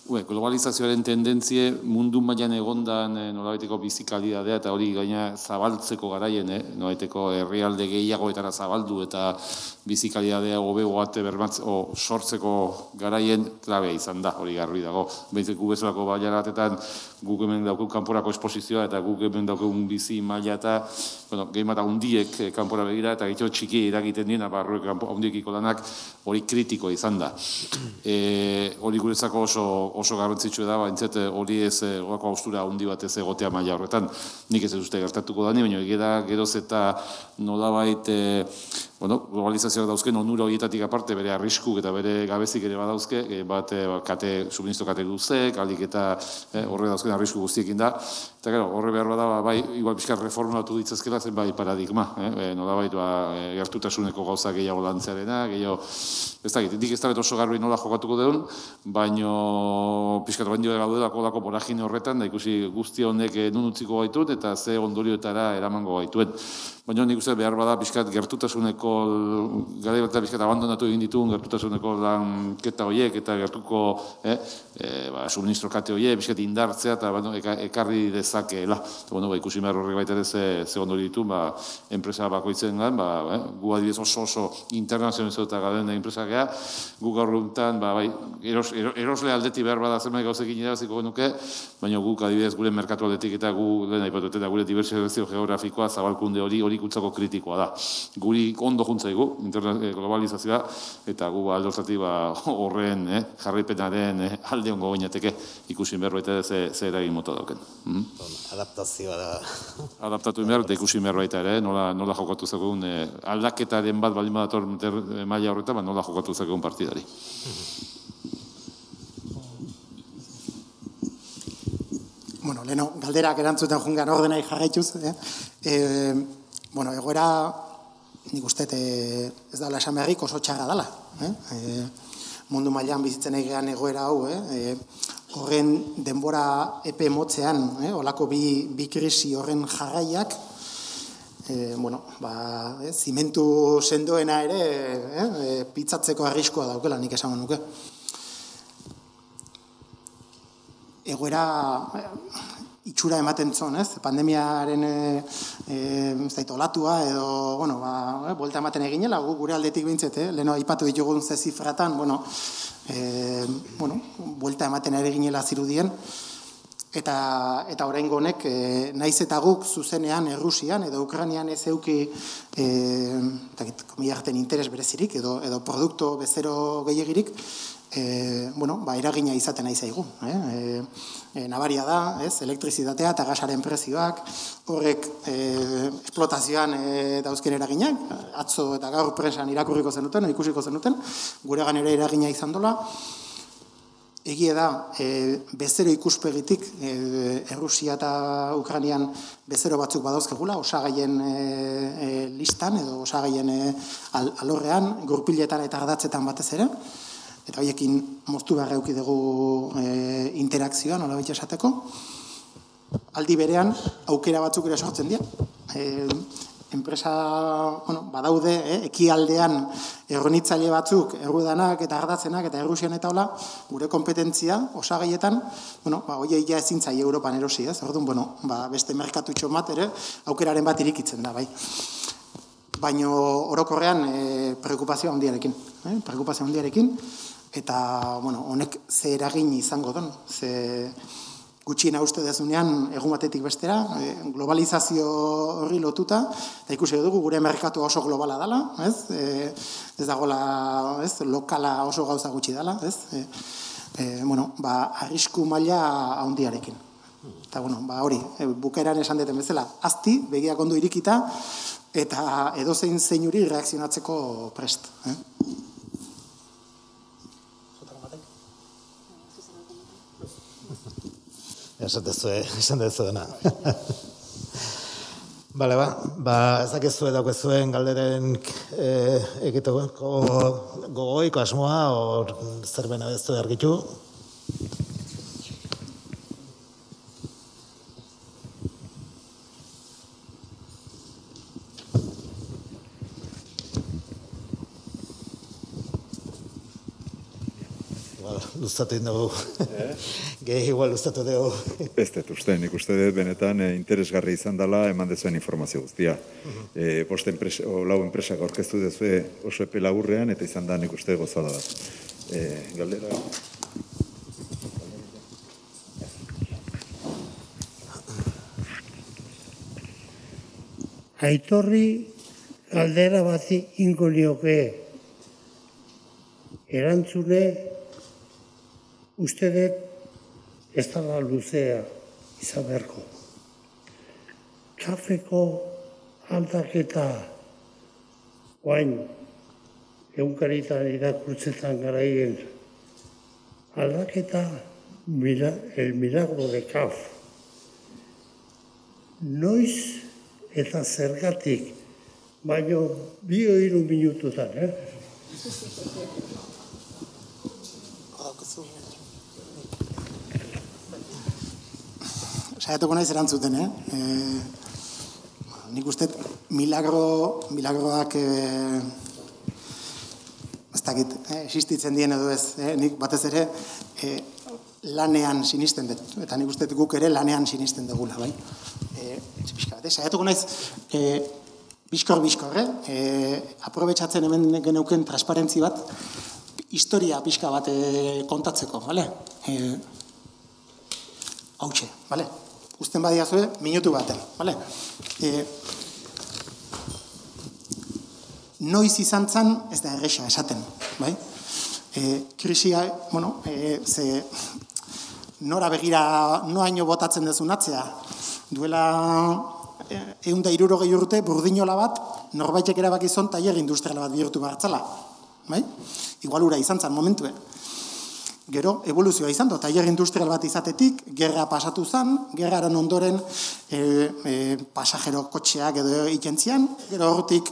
Globalizazioaren tendentzie mundu mailan egondan nolabaiteko bizikalidadea eta hori gaina zabaltzeko garaien, nolabaiteko herrialde gehiagoetara zabaldu eta bizikalidadea hobego bat sortzeko garaien klabea izan da, hori garbi dago. Behitzek gu bezalako baiaratetan guk hemen daukun kanporako esposizioa eta guk hemen daukun bizi maila eta gehi bat handiek kanpora begira eta gehitxo txiki eragiten dien, barruek handiekiko lanak hori kritiko izan da. Hori guretzako oso garrantzitsua da, baintzet hori ez horako haustura handi bat ez egotea maila horretan. Nik ez uste gertatuko dani, baina egia geroz eta nolabait globalizazioak dauzken onura horietatik aparte bere arriskuk eta bere gabezik ere badauzke, bat suministro kate luzek, aldik eta horre dauzken arrisku guztiekin da. Eta horre behar bada, bai, igual pixka reformatu ditzazkela zen bai paradigma. Nolabait gertutasuneko gauza gehiago lantzearena, gehiago, ez dakit, dik ez da oso garbi nola jokatuko deun, baino pixka baino gaudelako dako poragine horretan, da ikusi guzti honek nun utziko gaitut eta ze ondorioetara eramango gaituen. Baina nik uste behar bada pixkat gertutasuneko, gara bat pixkat abandonatu egin dituen gertutasuneko lanketa horiek eta gertuko suministro kate horiek pixkat indartzea eta ekarri dezakeela. Ikusi behar horrek baita ze ondori ditu, enpresa bakoitzen gan, gu adibidez oso internazionalizo eta garen enpresa geha, gu gaur guntan, erosle aldeti behar bada zenbait gauzekin irabaziko genuke, baina guk adibidez gure merkatu aldetik eta gu lehen aipatuten da gure diversifikazio geografikoa zabalkunde hori kutzako kritikoa da. Guri ondo juntzaigu, globalizazioa, eta gu aldortatik horren jarraipenaren alde ongo gainateke ikusi behar baita ze eragin mota dauken. Adaptazioa da. Adaptatu behar eta ikusi behar baita ere, nola jokatu zegoen aldaketaren bat baldin badator maila horretan, nola jokatu zegoen partidari. Leheno, galderak erantzuten jungan ordenai jarraituz. Egoera, nik uste ez dala esan beharrik oso txarra dala. Mundu mailan bizitzen egean egoera hau, horren denbora epe motzean, olako bi krisi horren jarraiak, zimentu sendoena ere pitzatzeko arriskoa daukela, nik esan nuke. Egoera itxura ematen zon, pandemiaren olatua edo, buelta ematen eginela, gure aldetik bintzet, leheno aipatu ditugun ze zifratan, buelta ematen ere eginela zirudien, eta oraingo honek, naiz eta guk zuzenean Errusian edo Ukrainian ez euki komilarten interes berezirik edo produkto bezero gehiagirik, eragina izaten nahi zaigu. Nabaria da, elektrizitatea eta gasaren prezioak, horrek esplotazioan dauzken eraginak, atzo eta gaur prensan irakurriko zenuten, ikusiko zenuten, guregan ere eragina izan dola. Egia da, bezero ikuspegitik, Errusia eta Ukrainian bezero batzuk badauzkegula, osagaien listan edo osagaien alorrean, gurpiletan eta ardatzetan batez ere, eta horiekin moztu behar euki dugu interakzioa, nola baita esateko. Aldi berean, aukera batzuk ere sortzen dira. enpresa badaude, ekialdean erronitzaile batzuk, errudanak eta ardatzenak eta errusian eta hola, gure kompetentzia osagaietan, hoiei ja ezin zaie Europan erosi, ez? Orduan, beste merkatutxo bat ere, aukeraren bat irikitzen da, bai. Baina orokorrean preokupazio handiarekin, eta honek ze eragin izango den, ze gutxiena uste dezunean egun batetik bestera, globalizazio horri lotuta, eta ikusi dugu gure merkatu oso globala dela, ez dagoela, lokala oso gauza gutxi dela, arrisku maila handiarekin. Eta hori, bukaeran esan deten bezala, azti, begiak ondo irikita, eta edozein zeinuri reakzionatzeko prest. Esan dezu dena. Bale, ez dakizu daukezuen galderen egiteko gogoiko asmoa, zer bena bezu argitu? Luztatu dugu. Gehi igual luztatu dugu. Ez dut uste, nik uste dut benetan interesgarri izan dela eman dezuen informazio guztia. Lau enpresak aurkeztu dezue oso epe laburrean eta izan da nik uste gozada da. Galdera... Aitorri galdera bati ingo nioke erantzune uste dut ez dala luzea izan beharko. Kafeko aldaketa oain egunkaritan irakurtzetan garaien aldaketa el milagro de Kaf. Noiz eta zergatik, baino 2-3 minututan, Saiatuko naiz erantzuten, nik uste milagroak ez dakit, existitzen dien edo ez, nik batez ere lanean sinisten dut, eta nik uste guk ere lanean sinisten dugula, bai? Saiatuko naiz bizkor, aprobetxatzen hemen geneuken transparentzi bat, historia pixka bat kontatzeko, bale? Hautxe, bale? Uzten badiazue, minutu baten, bale? Noiz izan zan, ez da erresa esaten, bai? Krisia, ze nora begira noaino botatzen dezun atzea, duela 160 urte burdinola bat, norbaitek erabakizon tailer industriala bat bihurtu bartzala, bai? Igual ura izan zan momentue. Gero, evoluzioa izan da, tailer industrial bat izatetik, gerra pasatu zen, gerraren ondoren pasajero kotxeak edo ikentzian, gero hortik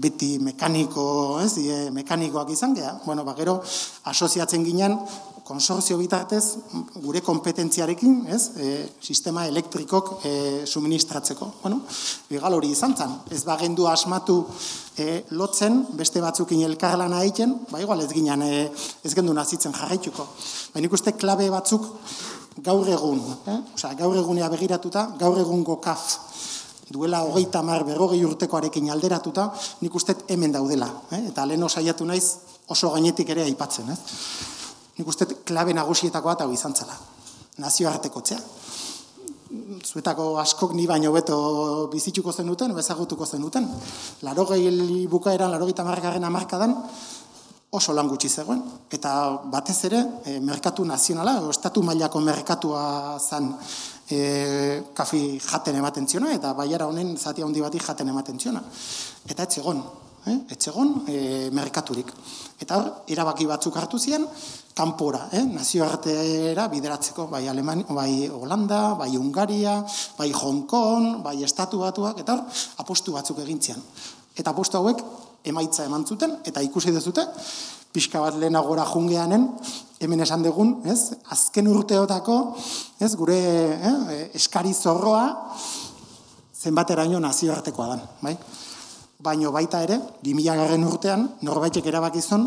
beti mekanikoak izan geha. Gero, asoziatzen ginen, konsorzio bitartez, gure kompetentziarekin, sistema elektrikok suministratzeko. Egal hori izan zen, ez bagendu asmatu lotzen, beste batzukin elkarlana egiten, igual ez ginen, ez gendu nazitzen jarraituko. Nik uste klabe batzuk gaur egun, gaur egunea begiratuta, gaur egungo kaf, duela 30-40 urtekoarekin alderatuta, nik uste hemen daudela. Eta lehen saiatu naiz oso gainetik ere aipatzen. Nik uste klabe nagusietakoa eta izan zela. Nazioartekotzea. Zuetako askok ni baino beto bizituko zenuten, bezagutuko zenuten. 80 bukaeran, 80 hamarkadan oso lan gutxi zegoen. Eta batez ere, merkatu nazionala, estatu mailako merkatua zen kafi jaten ematen ziona, eta baiara honen zati handi bati jaten ematen ziona. Eta etxegon merkaturik. Eta hor, erabaki batzuk hartu ziren, kanpora, nazioartera bideratzeko, bai Holanda, bai Hungaria, bai Hong Kong, bai Estatu Batuak, eta hor, apostu batzuk egintzian. Eta apostu hauek emaitza eman zuten, eta ikusi dezute, pixka bat lehenagora jungeanen, hemen esan dugun, azken urteotako, gure eskari zorroa, zenbateraino nazioartekoa dan, bai? Baina baita ere, 2000 urtean, norbaitek erabakizun,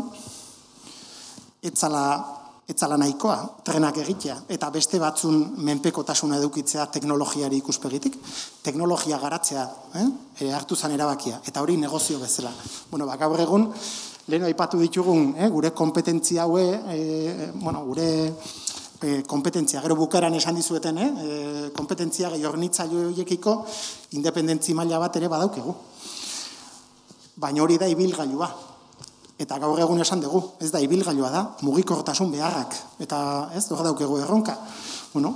etzala nahikoa, trenak egitea, eta beste batzun menpekotasuna edukitzea teknologiari ikuspegitik, teknologia garatzea, hartu zan erabakia, eta hori negozio bezala. Bueno, gaur egun, lehen aipatu ditugun, gure kompetentzia haue, gure kompetentzia, gero bukaeran esan dizueten, kompetentzia gehi hornitzaile horiekiko independentzi maila bat ere badaukegu. Baina hori da ibilgailua. Eta gaur egun esan dugu, ez da ibilgailua da, mugikortasun beharrak. Eta ez, hor daukegu erronka. Bueno,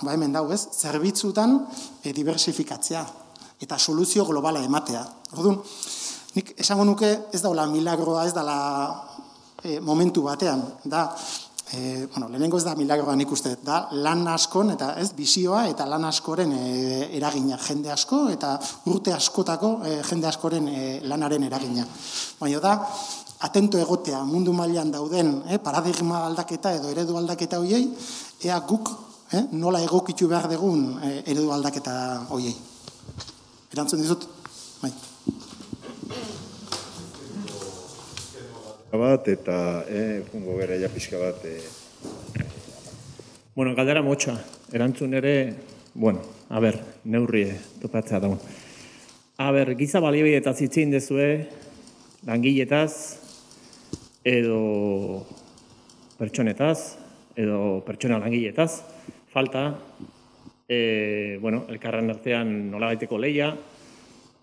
hemen dau ez, zerbitzutan diversifikatzea. Eta soluzio globala ematea. Orduan, nik esango nuke ez daula milagroa, ez dala momentu batean. Da, lehenengo ez da milagroa nik uste, da lan askon, eta ez, bizioa eta lan askoren eragina. Jende asko eta urte askotako jende askoren lanaren eragina. Baina da, atento egotea mundu mailan dauden paradigma aldaketa edo eredu aldaketa hoiei, ea guk nola egokitu behar dugun eredu aldaketa hoiei. Erantzun dizut? Bai. Bat eta fungo gara ja pixka bat. Bueno, galdera motxa. Erantzun ere, neurri topatzea daun. Giza baliabideetaz hitzein dezue, langiletaz, edo pertsonetaz, edo pertsona langiletaz, falta, elkarren artean nolabaiteko lehia,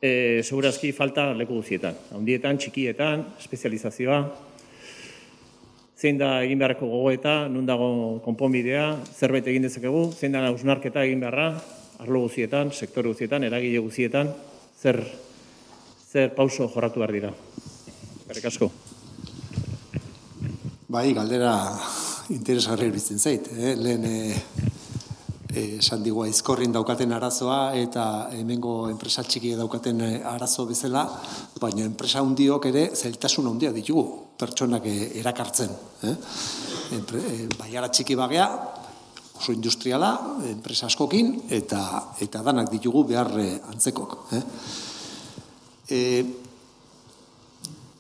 segurazki falta leku guzietan. Handietan, txikietan, espezializazioa, zein da egin beharreko gogoeta, nun dago konponbidea, zerbait egin dezakegu, zein da hausnarketa egin beharra, arlo guzietan, sektore guzietan, eragile guzietan, zer pauso jorratu behar dira. Eskerrik asko. Bai, galdera interesgarri iruditzen zait. Lehen esan digu aizkorrin daukaten arazoa eta hemengo enpresa txiki daukaten arazo bezala, baina enpresa hundiok ere zailtasun handia ditugu pertsonak erakartzen. Baiara txiki bagea, oso industriala, enpresa askokin, eta danak ditugu behar antzekok.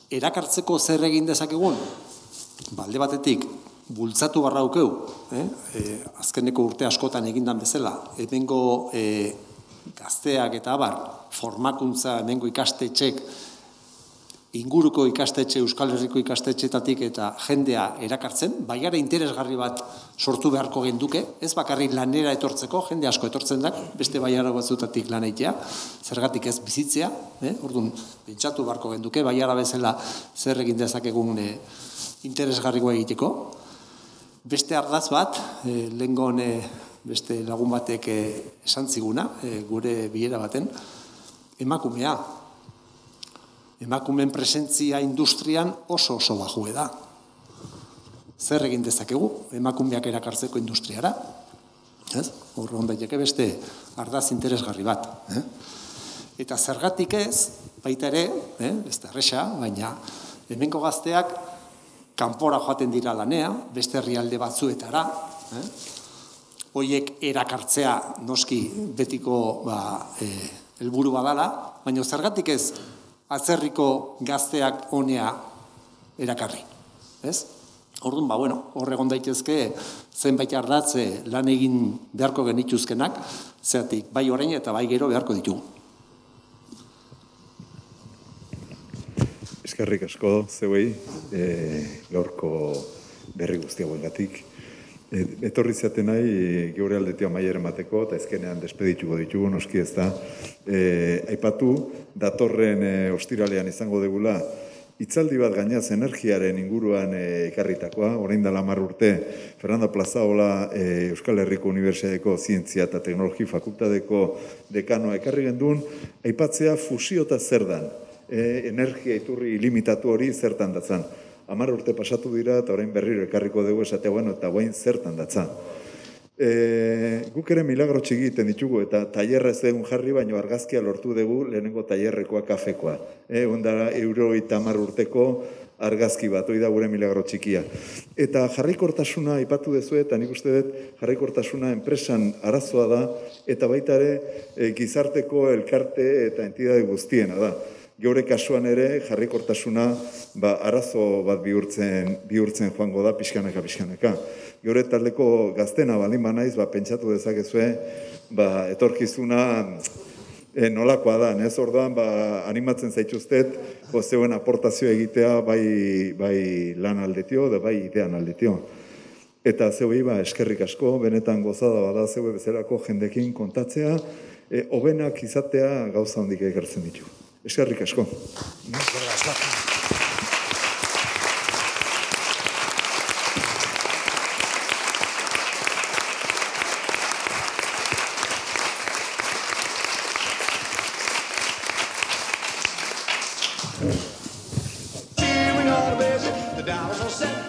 Erakartzeko zer egin dezakegun? Alde batetik, bultzatu barra daukeu, azkeneko urte askotan egindan bezala, hemengo gazteak eta abar, formakuntza hemengo ikastetxek, inguruko ikastetxe, Euskal Herriko ikastetxetatik eta jendea erakartzen, baiara interesgarri bat sortu beharko genduke, ez bakarrik lanera etortzeko, jende asko etortzen dak, beste baiara batzutatik lan eitea, zergatik ez bizitzea, orduan, pentsatu beharko genduke, baiara bezala zer egin dezakegun interesgarrikoa egiteko. Beste ardaz bat, lehengon beste lagun batek esan ziguna, gure bilera baten, emakumea. Emakumeen presentzia industrian oso bajue da. Zer egin dezakegu emakumeak erakartzeko industriara? Horren daiteke beste ardaz interesgarri bat. Eta zergatik ez, baita ere, ez da erresa, baina hemengo gazteak kanpora joaten dira lanea, beste herrialde batzuetara, hoiek erakartzea noski betiko helburu badala, baina zergatik ez atzerriko gazteak honea erakarri. Orduan, hor egon daitezke zenbait ardatze lan egin beharko genituzkenak, zeatik bai orain eta bai gero beharko ditugu. Eskerrik asko zeuei, gaurko berri guzti hauengatik. Etorri zaten nahi geure aldetik amaiera emateko eta ezkenean despedituko ditugu, noski ez da. Aipatu, datorren ostiralean izango degula, hitzaldi bat gainaz energiaren inguruan ekarritakoa, orain dela 10 urte, Fernando Plazaola Euskal Herriko Unibertsitateko Zientzia eta Teknologi Fakultateko dekanoa ekarri gendun, aipatzea fusiota zer dan. Energia iturri ilimitatu hori zertan datzan. 10 urte pasatu dira eta orain berriro ekarriko dugu esatea, eta guain zertan datzan. Guk ere milagro txiki egiten ditugu eta tailerra ez dugun jarri, baino argazkia lortu dugu lehenengo tailerrekoa kafekoa. Ondara €30 urteko argazki bat, hori da gure milagro txikia. Eta jarraikortasuna aipatu duzu eta nik uste dut jarraikortasuna enpresan arazoa da eta baita ere gizarteko elkarte eta entidade guztiena da. Geure kasuan ere jarraikortasuna arazo bat bihurtzen joango da pixkanaka. Geure taldeko gaztena baldin banaiz, pentsatu dezakezue, etorkizuna nolakoa da, ez orduan, animatzen zaituztet, zeuen aportazioa egitea bai lan aldetio, da bai idean aldetio. Eta zeuei eskerrik asko, benetan gozada bada zeue bezalako jendekin kontatzea, hobenak izatea gauza handik egertzen ditu. Eskerrik asko. Eskerrik asko. The dials are set.